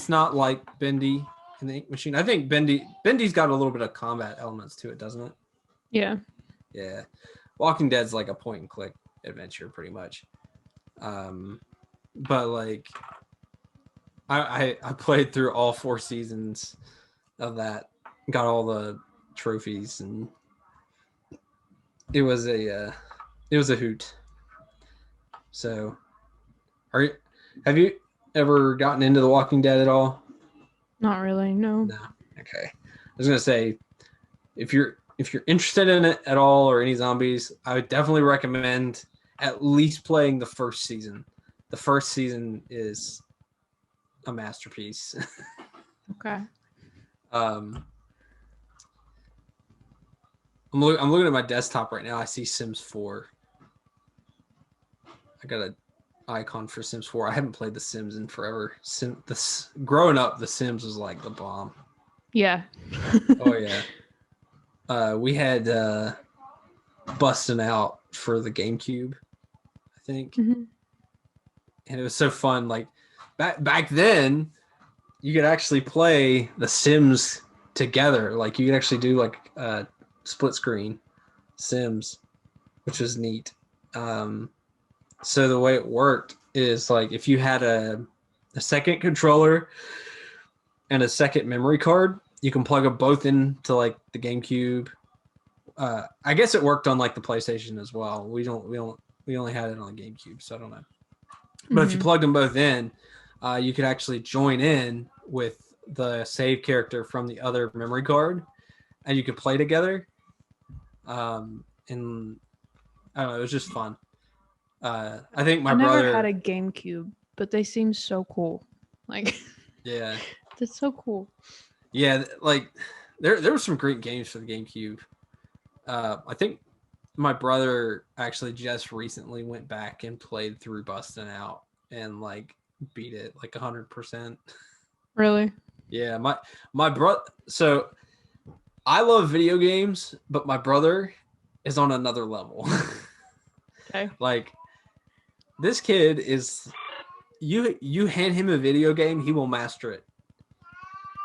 not like Bendy in the Ink Machine. I think Bendy's got a little bit of combat elements to it, doesn't it? Yeah. Yeah. Walking Dead's like a point and click adventure pretty much. But like I played through all 4 seasons of that, got all the trophies, and it was a hoot. So have you ever gotten into The Walking Dead at all? Not really, no. No. Okay. I was gonna say, if you're interested in it at all or any zombies, I would definitely recommend at least playing the first season. The first season is a masterpiece. Okay. I'm looking at my desktop right now. I see Sims 4. I got an icon for Sims 4. I haven't played The Sims in forever. Growing up, The Sims was like the bomb. Yeah. Oh yeah. We had Busting Out for the GameCube, I think. Mm-hmm. And it was so fun. Like back then, you could actually play The Sims together. Like you could actually do like split screen Sims, which was neat. So the way it worked is like if you had a second controller and a second memory card, you can plug them both into like the GameCube. I guess it worked on like the PlayStation as well. We only had it on the GameCube, so I don't know. But if you plugged them both in, you could actually join in with the save character from the other memory card, and you could play together. And I don't know, it was just fun. I think my brother never had a GameCube, but they seem so cool. Like, yeah, that's so cool. Yeah, like there were some great games for the GameCube. I think my brother actually just recently went back and played through Bustin' Out and like beat it like 100%. Really? Yeah, my brother. So I love video games, but my brother is on another level. Okay. Like this kid is, you hand him a video game, he will master it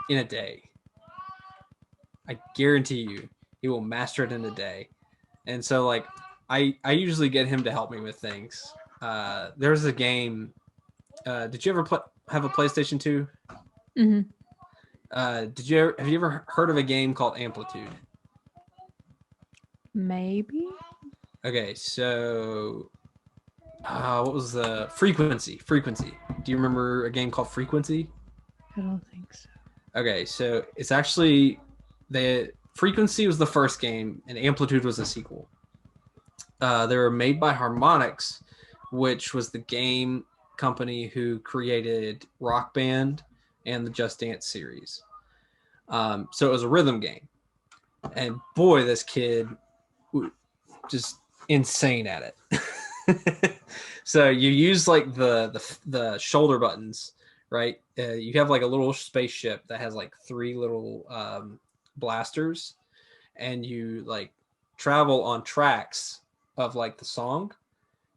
in a day. I guarantee you, he will master it in a day. And so like I usually get him to help me with things. There's a game. Did you ever have a PlayStation 2? Mm-hmm. Have you ever heard of a game called Amplitude? Maybe. Okay, so what was the Frequency? Do you remember a game called Frequency? I don't think so. Okay, so it's actually the Frequency was the first game, and Amplitude was the sequel. They were made by Harmonix, which was the game company who created Rock Band and the Just Dance series. So it was a rhythm game, and boy, this kid just insane at it. So you use like the shoulder buttons, right? You have like a little spaceship that has like 3 little blasters, and you like travel on tracks of like the song.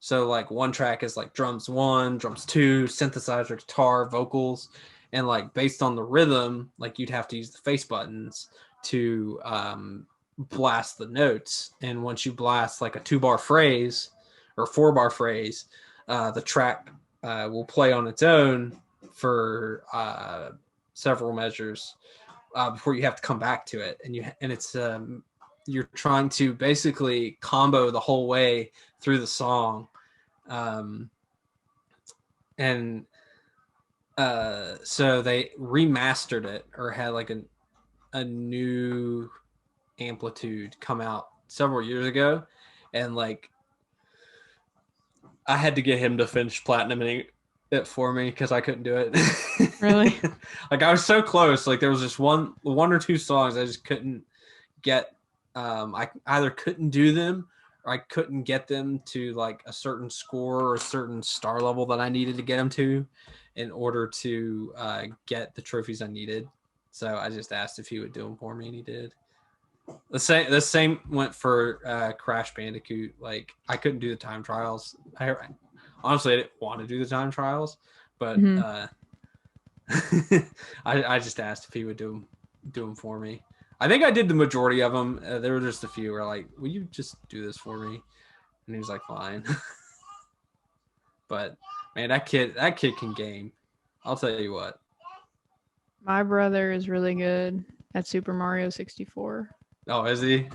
So like one track is like drums 1, drums 2, synthesizer, guitar, vocals, and like based on the rhythm, like you'd have to use the face buttons to blast the notes. And once you blast like a 2-bar phrase or 4-bar phrase, the track will play on its own for several measures before you have to come back to it. And it's you're trying to basically combo the whole way through the song. So they remastered it, or had like a new Amplitude come out several years ago, and like I had to get him to finish platinuming it for me because I couldn't do it. Really? Like I was so close. Like there was just one or two songs I just couldn't get. I either couldn't do them or I couldn't get them to like a certain score or a certain star level that I needed to get them to in order to get the trophies I needed. So I just asked if he would do them for me, and he did. The same went for Crash Bandicoot. Like I couldn't do the time trials. Honestly, I didn't want to do the time trials, but I just asked if he would do them for me. I think I did the majority of them. There were just a few where like, will you just do this for me? And he was like, fine. But man, that kid can game. I'll tell you what. My brother is really good at Super Mario 64. Oh, is he?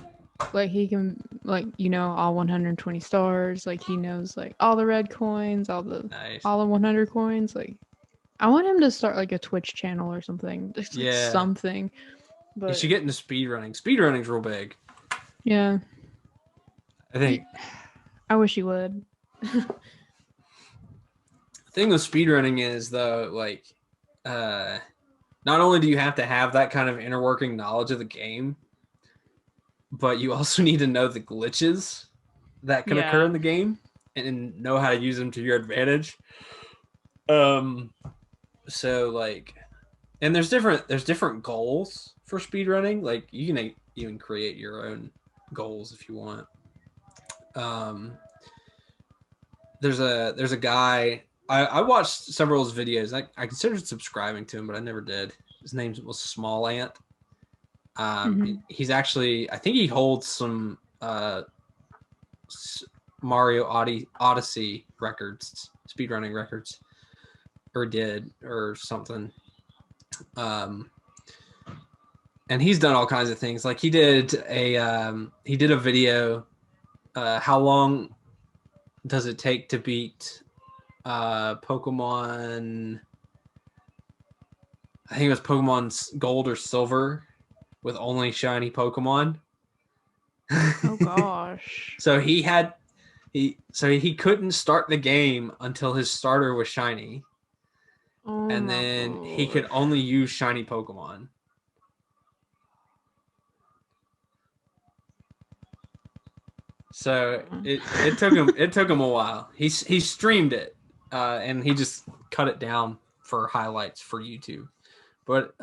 Like he can, like, all 120 stars. Like he knows like all the red coins, all the 100 coins. Like I want him to start like a Twitch channel or something. Just like something. But you should get into speedrunning. Speedrunning's real big. Yeah. I think. I wish he would. The thing with speedrunning is though, like, not only do you have to have that kind of inner working knowledge of the game, but you also need to know the glitches that can occur in the game and know how to use them to your advantage. So like, and there's different goals for speedrunning. Like you can even create your own goals if you want. There's a guy, I watched several of his videos. I considered subscribing to him, but I never did. His name was Small Ant. He's actually, I think he holds some Mario Odyssey records, speedrunning records, or did, or something. And he's done all kinds of things. Like he did a video. How long does it take to beat Pokemon? I think it was Pokemon's Gold or Silver with only shiny Pokemon. Oh gosh. So he couldn't start the game until his starter was shiny. Oh, and then he could only use shiny Pokemon. So it took him a while. He streamed it, and he just cut it down for highlights for YouTube. But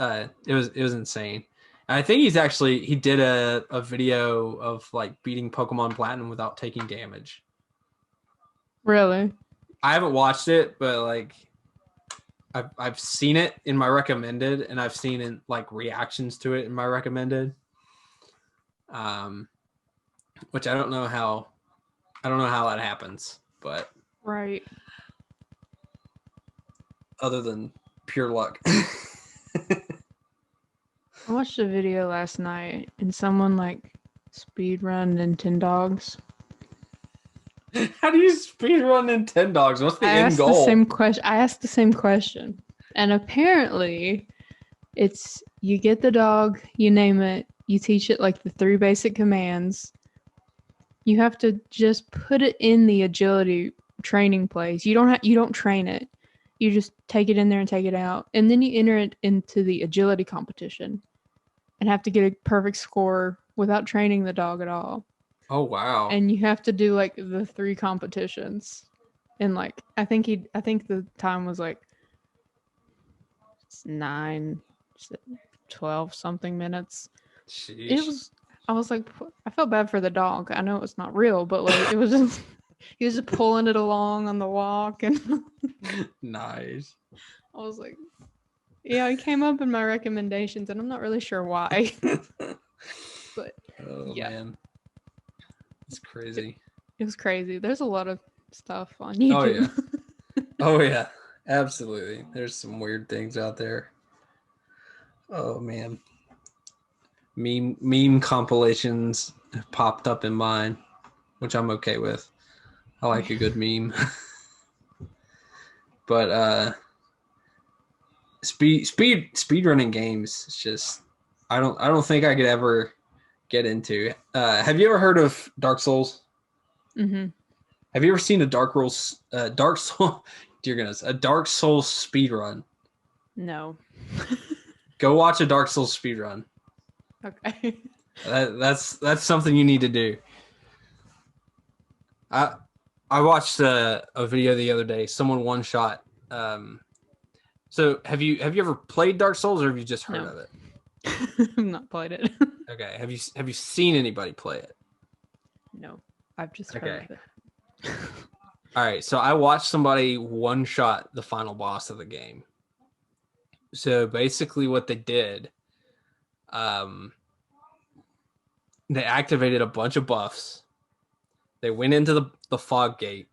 it was insane. And I think he did a video of like beating Pokemon Platinum without taking damage. Really? I haven't watched it, but like I've seen it in my recommended, and I've seen in like reactions to it in my recommended. Which I don't know how that happens, but right. Other than pure luck. I watched a video last night and someone like speedrun Nintendogs. How do you speedrun Nintendogs? What's the end goal? I asked the same question. And apparently it's you get the dog, you name it, you teach it like the 3 basic commands. You have to just put it in the agility training place. You don't train it. You just take it in there and take it out. And then you enter it into the agility competition and have to get a perfect score without training the dog at all. Oh wow. And you have to do like the 3 competitions. And like I think the time was like 9, 12 something minutes. Sheesh. I was like, I felt bad for the dog. I know it's not real, but like it was just he was just pulling it along on the walk and nice. I was like, yeah, it came up in my recommendations and I'm not really sure why. But yeah. Man. It's crazy. It was crazy. There's a lot of stuff on YouTube. Oh yeah. Oh yeah. Absolutely. There's some weird things out there. Oh man. Meme compilations have popped up in mine, which I'm okay with. I like a good meme. But speedrunning games, it's just I don't think I could ever get into. Have you ever heard of Dark Souls? Mm-hmm. Have you ever seen a Dark Souls speedrun? No. Go watch a Dark Souls speedrun. Okay. That's something you need to do. I watched a video the other day. Someone one shot. So have you ever played Dark Souls, or have you just heard No. of it? I've not played it. Okay. Have you seen anybody play it? No. I've just heard of it. All right. So I watched somebody one shot the final boss of the game. So basically, what they did, they activated a bunch of buffs. They went into the fog gate.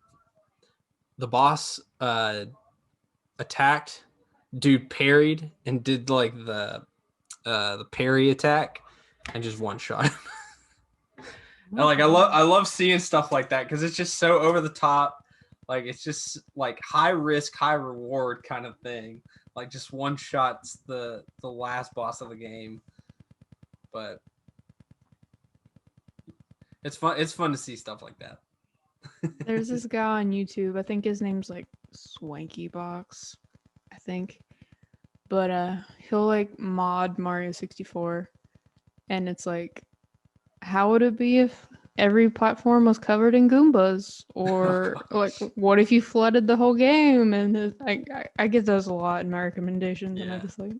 The boss attacked. Dude parried and did like the parry attack and just one shot him. Like I love seeing stuff like that because it's just so over the top. Like it's just like high risk, high reward kind of thing. Like just one shots the last boss of the game. But it's fun. It's fun to see stuff like that. There's this guy on YouTube. I think his name's like Swanky Box. I think. But he'll like mod Mario 64. And it's like, how would it be if every platform was covered in Goombas? Or like, what if you flooded the whole game? And I get those a lot in my recommendations, and I just like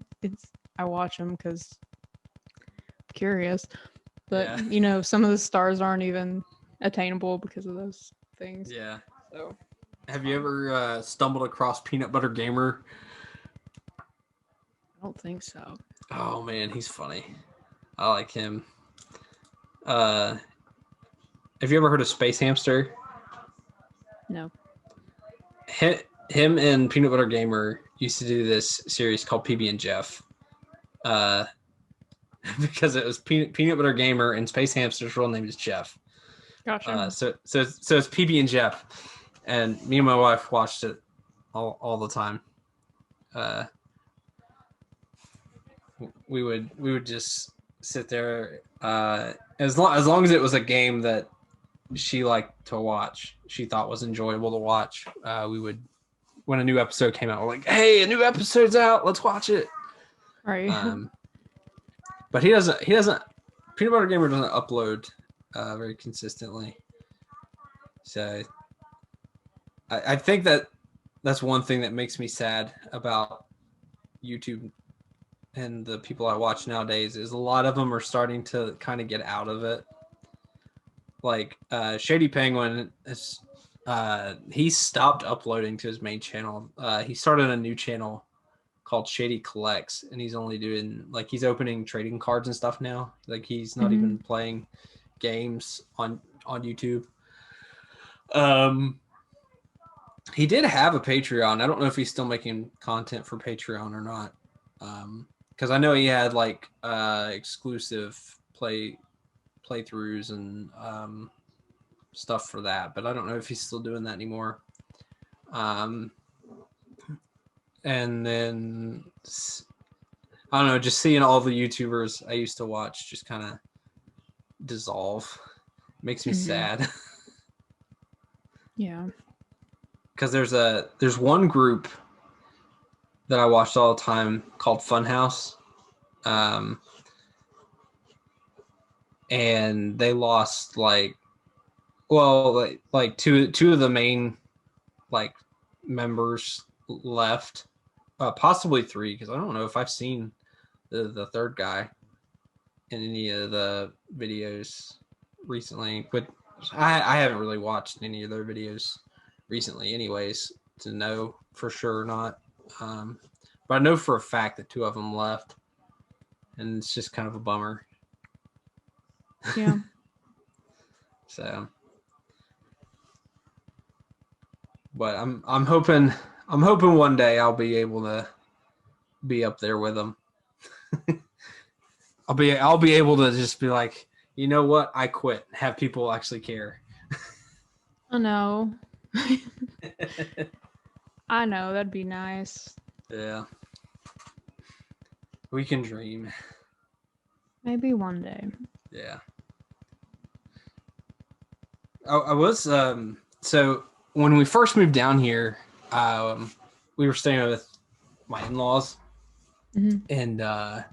I watch them because I'm curious. But some of the stars aren't even attainable because of those things. Yeah. So, have you ever stumbled across Peanut Butter Gamer? I don't think so. Oh man, he's funny. I like him. Have you ever heard of Space Hamster? No. Him and Peanut Butter Gamer used to do this series called PB and Jeff. Because it was Peanut Butter Gamer and Space Hamster's real name is Jeff. Gotcha. So it's PB and Jeff, and me and my wife watched it all the time. We would just sit there as long as it was a game that she liked to watch, she thought was enjoyable to watch. We would, when a new episode came out, we're like, hey, a new episode's out, let's watch it. Right. But he doesn't Peanut Butter Gamer doesn't upload very consistently, so I think that's one thing that makes me sad about YouTube and the people I watch nowadays is a lot of them are starting to kind of get out of it. Like Shady Penguin is he stopped uploading to his main channel. He started a new channel called Shady Collects, and he's only doing like he's opening trading cards and stuff now. Like he's not even playing games on YouTube. He did have a Patreon. I don't know if he's still making content for Patreon or not. Because I know he had like exclusive playthroughs and stuff for that, but I don't know if he's still doing that anymore. And then I don't know, just seeing all the YouTubers I used to watch just kind of dissolve makes me sad. Yeah. Because there's one group that I watched all the time called Funhouse. And they lost like two of the main like members left, possibly three, because I don't know if I've seen the third guy in any of the videos recently, but I haven't really watched any of their videos recently anyways to know for sure or not. But I know for a fact that two of them left, and it's just kind of a bummer. Yeah. So, but I'm hoping one day I'll be able to be up there with them. I'll be able to just be like, you know what, I quit. Have people actually care. I know. I know, that'd be nice. Yeah. We can dream. Maybe one day. Yeah. I was so when we first moved down here, we were staying with my in-laws, and I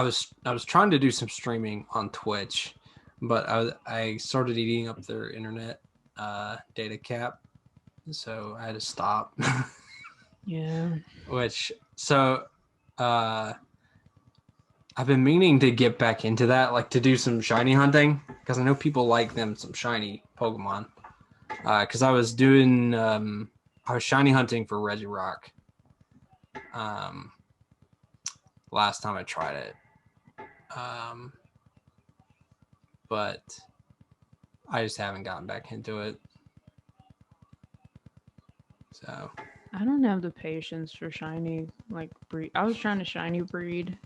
was trying to do some streaming on Twitch, but I started eating up their internet data cap, so I had to stop. Yeah. I've been meaning to get back into that, like to do some shiny hunting, because I know people like them some shiny Pokemon. Because I was shiny hunting for Regirock. Last time I tried it. But I just haven't gotten back into it. So I don't have the patience for shiny breed. I was trying to shiny breed.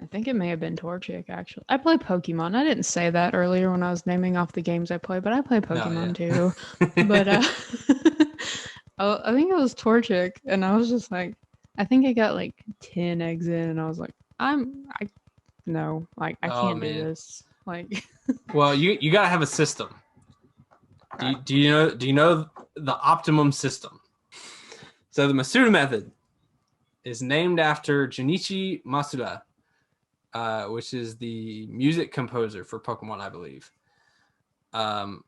I think it may have been Torchic, actually. I play Pokemon. I didn't say that earlier when I was naming off the games I play, but I play Pokemon too. But I think it was Torchic, and I was just like, I think I got like 10 eggs in, and I was like, I can't do this. Like, well, you gotta have a system. Do you know the optimum system? So the Masuda method is named after Junichi Masuda, which is the music composer for Pokemon, I believe.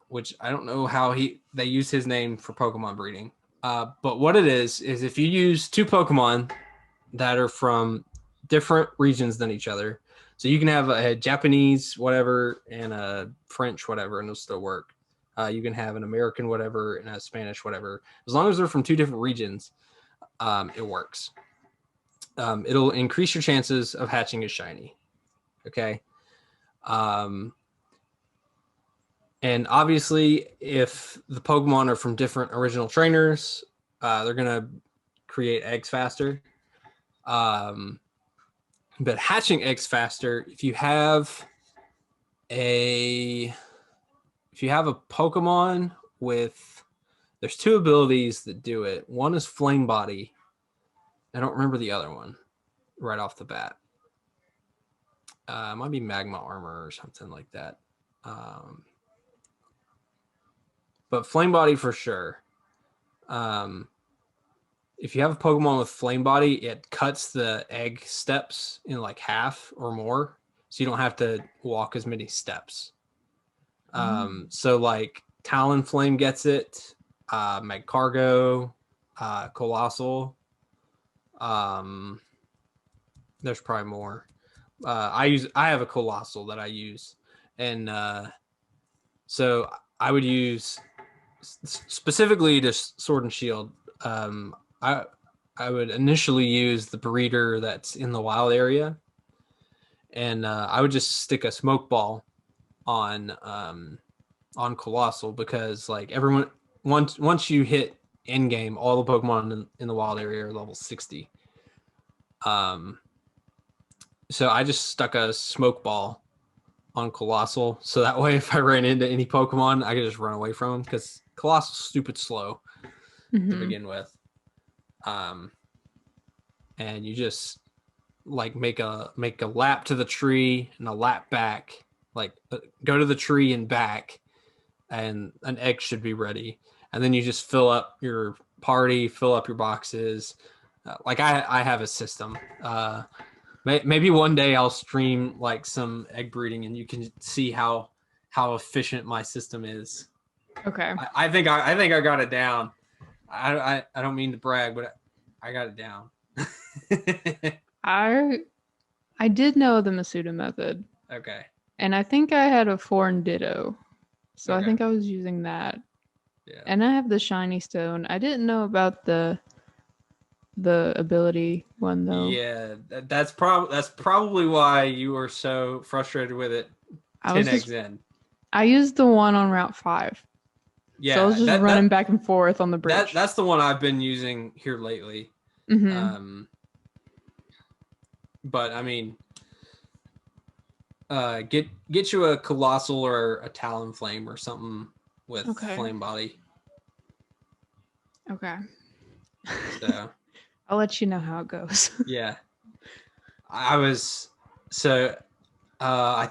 Which I don't know how they use his name for Pokemon breeding. But what it is if you use two Pokemon that are from different regions than each other, so you can have a Japanese whatever and a French whatever, and it'll still work. You can have an American whatever and a Spanish whatever. As long as they're from two different regions, it works. It'll increase your chances of hatching a shiny. Okay. And obviously, if the Pokemon are from different original trainers, they're going to create eggs faster. But hatching eggs faster, if you have a Pokemon with, there's two abilities that do it. One is Flame Body. I don't remember the other one right off the bat. It might be Magma Armor or something like that. But Flame Body for sure. If you have a Pokemon with Flame Body, it cuts the egg steps in like half or more, so you don't have to walk as many steps. So like Talonflame gets it, Magcargo, Colossal. There's probably more. I have a Colossal that I use, and so I would use specifically to Sword and Shield. I would initially use the breeder that's in the wild area, and I would just stick a smoke ball on Colossal, because like everyone once you hit end game, all the Pokemon in the wild area are level 60. So I just stuck a smoke ball on Colossal, so that way if I ran into any Pokemon, I could just run away from them, because Colossal's stupid slow to begin with. And you just like make a lap to the tree and a lap back, like go to the tree and back, and an egg should be ready. And then you just fill up your party, fill up your boxes. Like I have a system. Maybe one day I'll stream like some egg breeding, and you can see how efficient my system is. Okay. I think I got it down. I don't mean to brag, but I got it down. I did know the Masuda method. Okay. And I think I had a foreign ditto. So Okay. I think I was using that. Yeah. And I have the shiny stone. I didn't know about the ability one though. Yeah, that's probably why you were so frustrated with it 10 eggs in. I used the one on Route 5. Yeah, so I was just running back and forth on the bridge. That's the one I've been using here lately. But I mean, get you a Colossal or a Talonflame or something with Flame Body. Okay. So I'll let you know how it goes. Yeah. I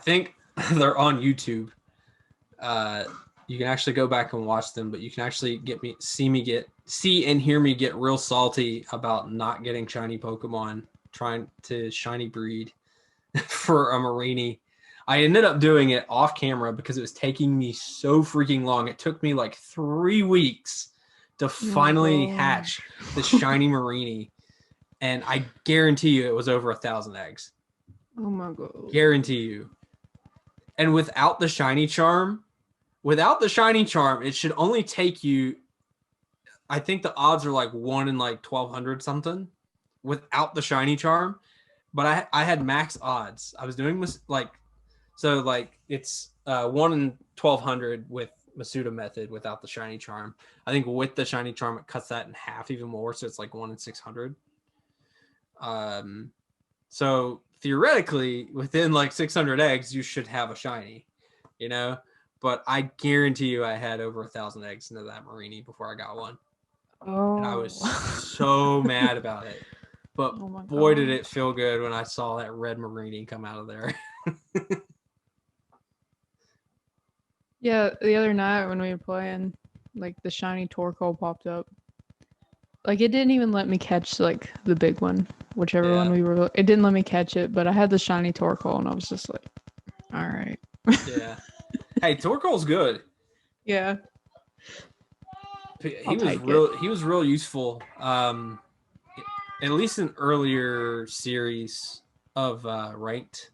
think they're on YouTube. You can actually go back and watch them, but you can actually see me get see and hear me get real salty about not getting shiny Pokemon, trying to shiny breed for a Marini. I ended up doing it off camera because it was taking me so freaking long. It took me like 3 weeks to finally hatch the shiny Marini. And I guarantee you it was over 1,000 eggs. Oh my god. Guarantee you. And without the shiny charm, it should only take you, I think the odds are like 1 in like 1,200 something without the shiny charm. But I had max odds. I was doing like, so like it's 1 in 1,200 with Masuda method without the shiny charm. I think with the shiny charm, it cuts that in half even more. So it's like 1 in 600. So theoretically, within like 600 eggs, you should have a shiny, you know. But I guarantee you, I had over 1,000 eggs into that Marini before I got one, and I was so mad about it. But boy, did it feel good when I saw that red Marini come out of there. Yeah, the other night when we were playing, like the shiny Torkoal popped up. Like it didn't even let me catch like the big one, whichever one we were. It didn't let me catch it, but I had the shiny Torkoal, and I was just like, "All right." Yeah. Hey, Torkoal's good. Yeah. He was real useful. At least in earlier series of ranked.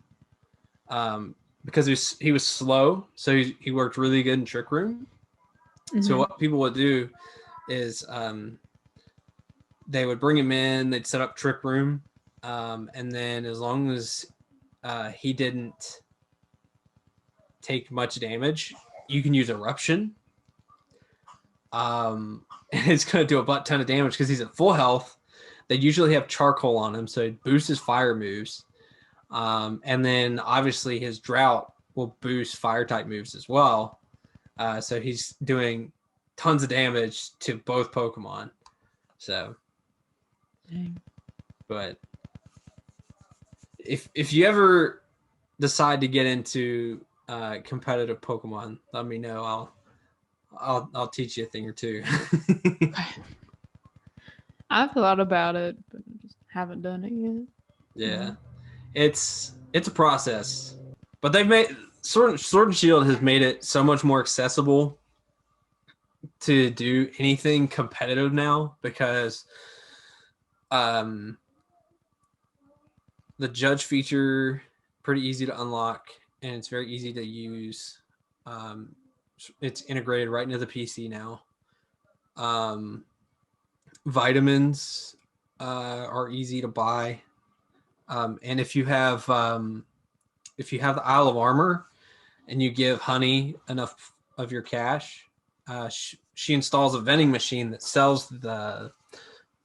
Because he was slow, so he worked really good in Trick Room. Mm-hmm. So what people would do is they would bring him in, they'd set up Trick Room, and then as long as he didn't take much damage, you can use Eruption. And it's going to do a butt ton of damage because he's at full health. They usually have Charcoal on him, so it boosts his fire moves. And then obviously his Drought will boost fire type moves as well. So he's doing tons of damage to both Pokemon. So, but if you ever decide to get into competitive Pokemon, let me know. I'll teach you a thing or two. I've thought about it, but just haven't done it yet. Yeah. It's a process, but they've made Sword and Shield has made it so much more accessible to do anything competitive now because the judge feature pretty easy to unlock and it's very easy to use. It's integrated right into the PC now. Vitamins are easy to buy. And if you have the Isle of Armor and you give Honey enough of your cash, she installs a vending machine that sells the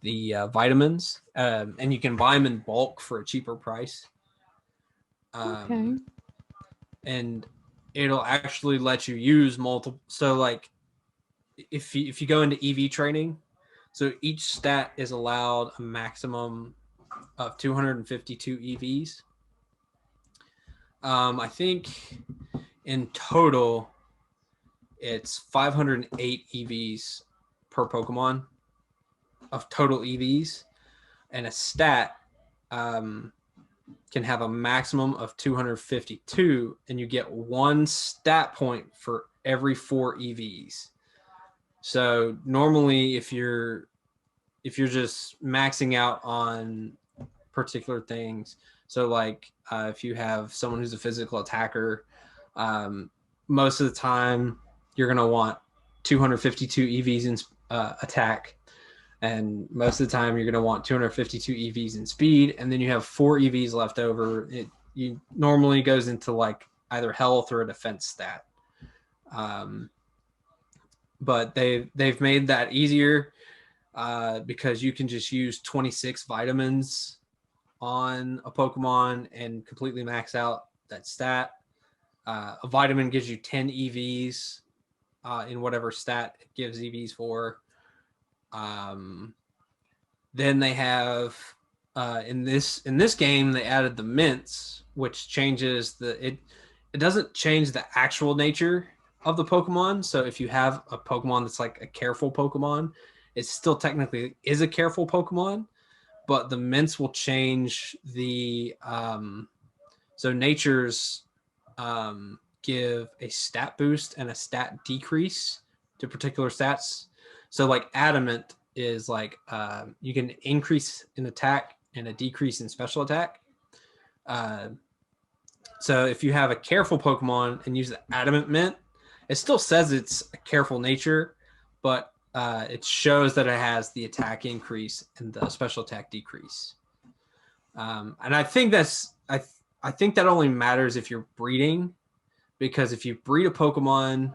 vitamins, and you can buy them in bulk for a cheaper price. Okay. And it'll actually let you use multiple. So like, if you go into EV training, so each stat is allowed a maximum of 252 EVs. I think in total it's 508 EVs per Pokemon of total EVs, and a stat can have a maximum of 252, and you get 1 stat point for every 4 EVs. So normally if you're just maxing out on particular things, so like if you have someone who's a physical attacker, most of the time you're going to want 252 EVs in attack, and most of the time you're going to want 252 EVs in speed, and then you have 4 EVs left over. It normally goes into like either health or a defense stat. But they've made that easier because you can just use 26 vitamins on a Pokemon and completely max out that stat. A vitamin gives you 10 EVs in whatever stat it gives EVs for. Then they have in this game they added the mints, which changes it doesn't change the actual nature of the Pokemon. So if you have a Pokemon that's like a careful Pokemon, it still technically is a careful Pokemon, but the mints will change the so natures give a stat boost and a stat decrease to particular stats. So like adamant is like you can increase in attack and a decrease in special attack. So if you have a careful Pokemon and use the adamant mint, it still says it's a careful nature, but it shows that it has the attack increase and the special attack decrease. And I think I think that only matters if you're breeding, because if you breed a Pokemon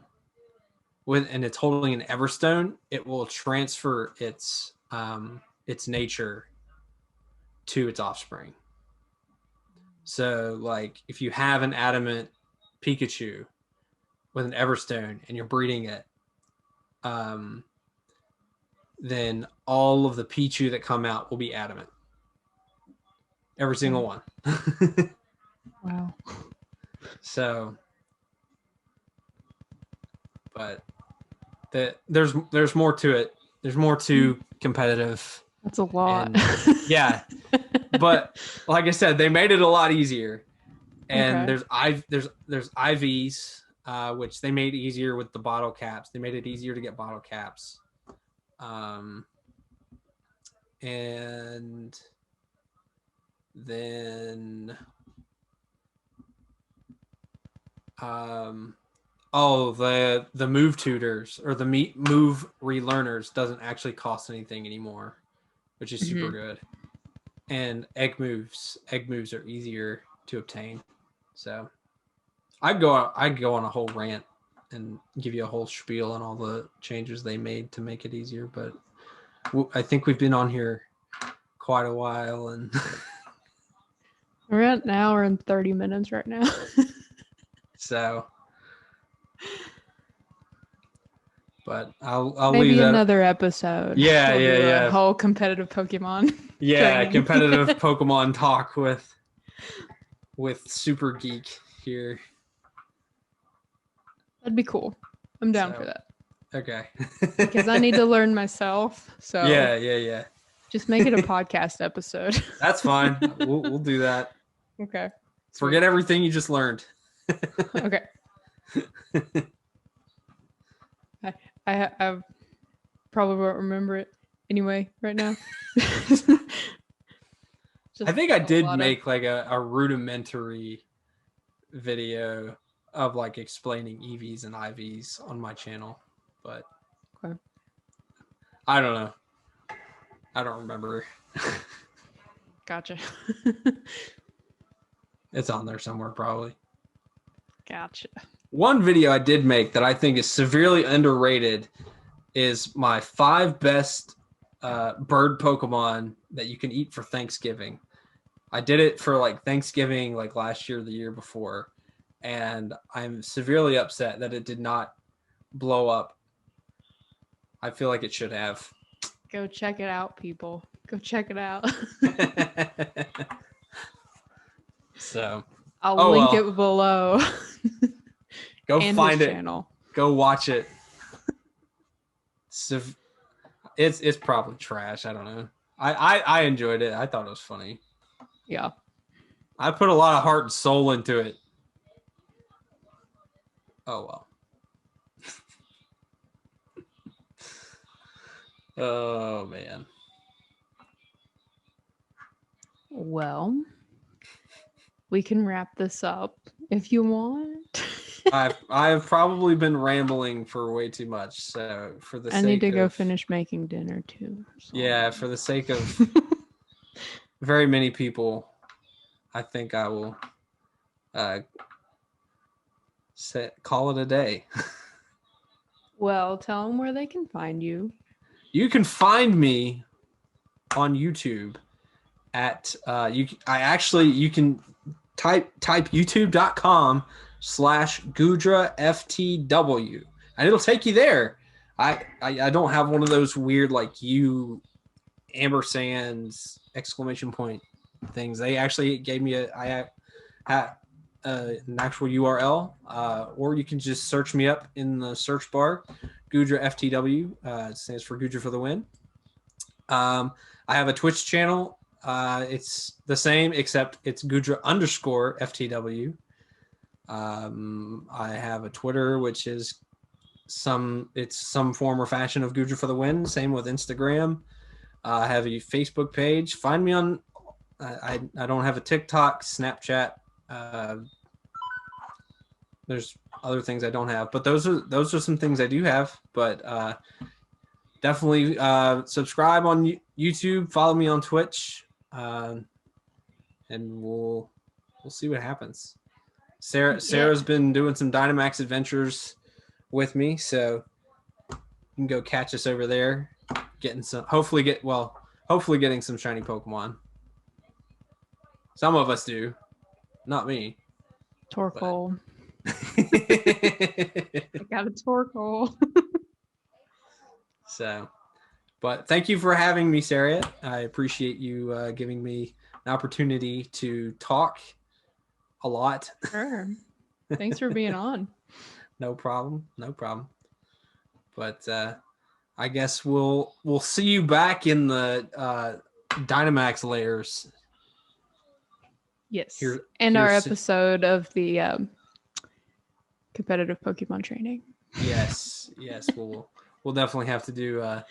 and it's holding an Everstone, it will transfer its nature to its offspring. So like if you have an adamant Pikachu with an Everstone and you're breeding it, then all of the Pichu that come out will be adamant. Every single one. Wow. So, but there's more to it. There's more to competitive. That's a lot. Yeah. But like I said, they made it a lot easier. And there's IVs, which they made easier with the bottle caps. They made it easier to get bottle caps. And then the move tutors or the move relearners doesn't actually cost anything anymore, which is super good. And egg moves are easier to obtain. So I'd go on a whole rant and give you a whole spiel on all the changes they made to make it easier, but I think we've been on here quite a while, and we're at an hour and 30 minutes right now. So, but I'll maybe leave that. Another episode. Yeah, we'll do yeah. A whole competitive Pokemon. Yeah, training. competitive Pokemon talk with Super Geek here. That'd be cool. I'm down for that. Okay. Because I need to learn myself. So yeah. Just make it a podcast episode. That's fine. We'll do that. Okay. Forget everything you just learned. Okay. I probably won't remember it anyway right now. I think I did make like a rudimentary video of like explaining EVs and IVs on my channel, but okay. I don't know. I don't remember. Gotcha. It's on there somewhere probably. Gotcha. One video I did make that I think is severely underrated is my 5 best bird Pokemon that you can eat for Thanksgiving. I did it for like Thanksgiving like last year or the year before, and I'm severely upset that it did not blow up. I feel like it should have. Go check it out, people. Go check it out. So I'll link it below. Go and find it. Channel. Go watch it. It's probably trash. I don't know. I enjoyed it. I thought it was funny. Yeah. I put a lot of heart and soul into it. Oh well. Oh man. Well, we can wrap this up if you want. I've probably been rambling for way too much. So for the I need to go finish making dinner too. So. Yeah, for the sake of very many people, I think I will call it a day. Well, tell them where they can find you. You can find me on YouTube at you can type youtube.com/GoodraFTW and it'll take you there. I don't have one of those weird like you ambersands exclamation point things. They actually gave me an actual URL, or you can just search me up in the search bar, GoodraFTW. It stands for Goodra for the win. I have a Twitch channel. It's the same, except it's Goodra_FTW. I have a Twitter, which is some form or fashion of Goodra for the win. Same with Instagram. I have a Facebook page. Find me on. I don't have a TikTok, Snapchat. There's other things I don't have, but those are some things I do have. But definitely subscribe on YouTube. Follow me on Twitch, and we'll see what happens. Sarah's been doing some Dynamax adventures with me, so you can go catch us over there, getting some. Hopefully getting some shiny Pokemon. Some of us do, not me. Torkoal. I got a Torkoal. So, but thank you for having me, Sarah. I appreciate you giving me an opportunity to talk a lot. Sure. Thanks for being on. No problem. But I guess we'll see you back in the Dynamax layers. Yes. And our episode of the competitive Pokemon training. Yes. We'll definitely have to do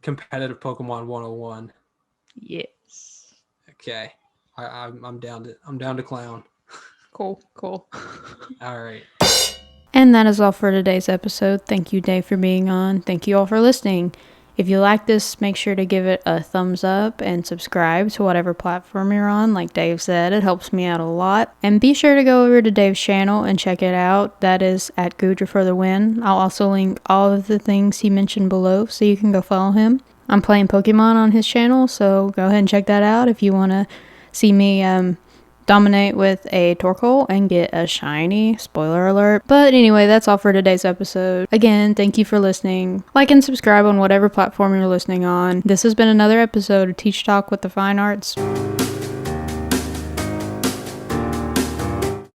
competitive Pokemon 101. Yes. Okay. I'm down to clown. Cool. All right. And that is all for today's episode. Thank you, Dave, for being on. Thank you all for listening. If you like this, make sure to give it a thumbs up and subscribe to whatever platform you're on. Like Dave said, it helps me out a lot. And be sure to go over to Dave's channel and check it out. That is at Goodra for the win. I'll also link all of the things he mentioned below so you can go follow him. I'm playing Pokemon on his channel, so go ahead and check that out if you want to see me dominate with a Torkoal and get a shiny. Spoiler alert. But anyway, that's all for today's episode. Again, thank you for listening. Like and subscribe on whatever platform you're listening on. This has been another episode of Teach Talk with the Fine Arts.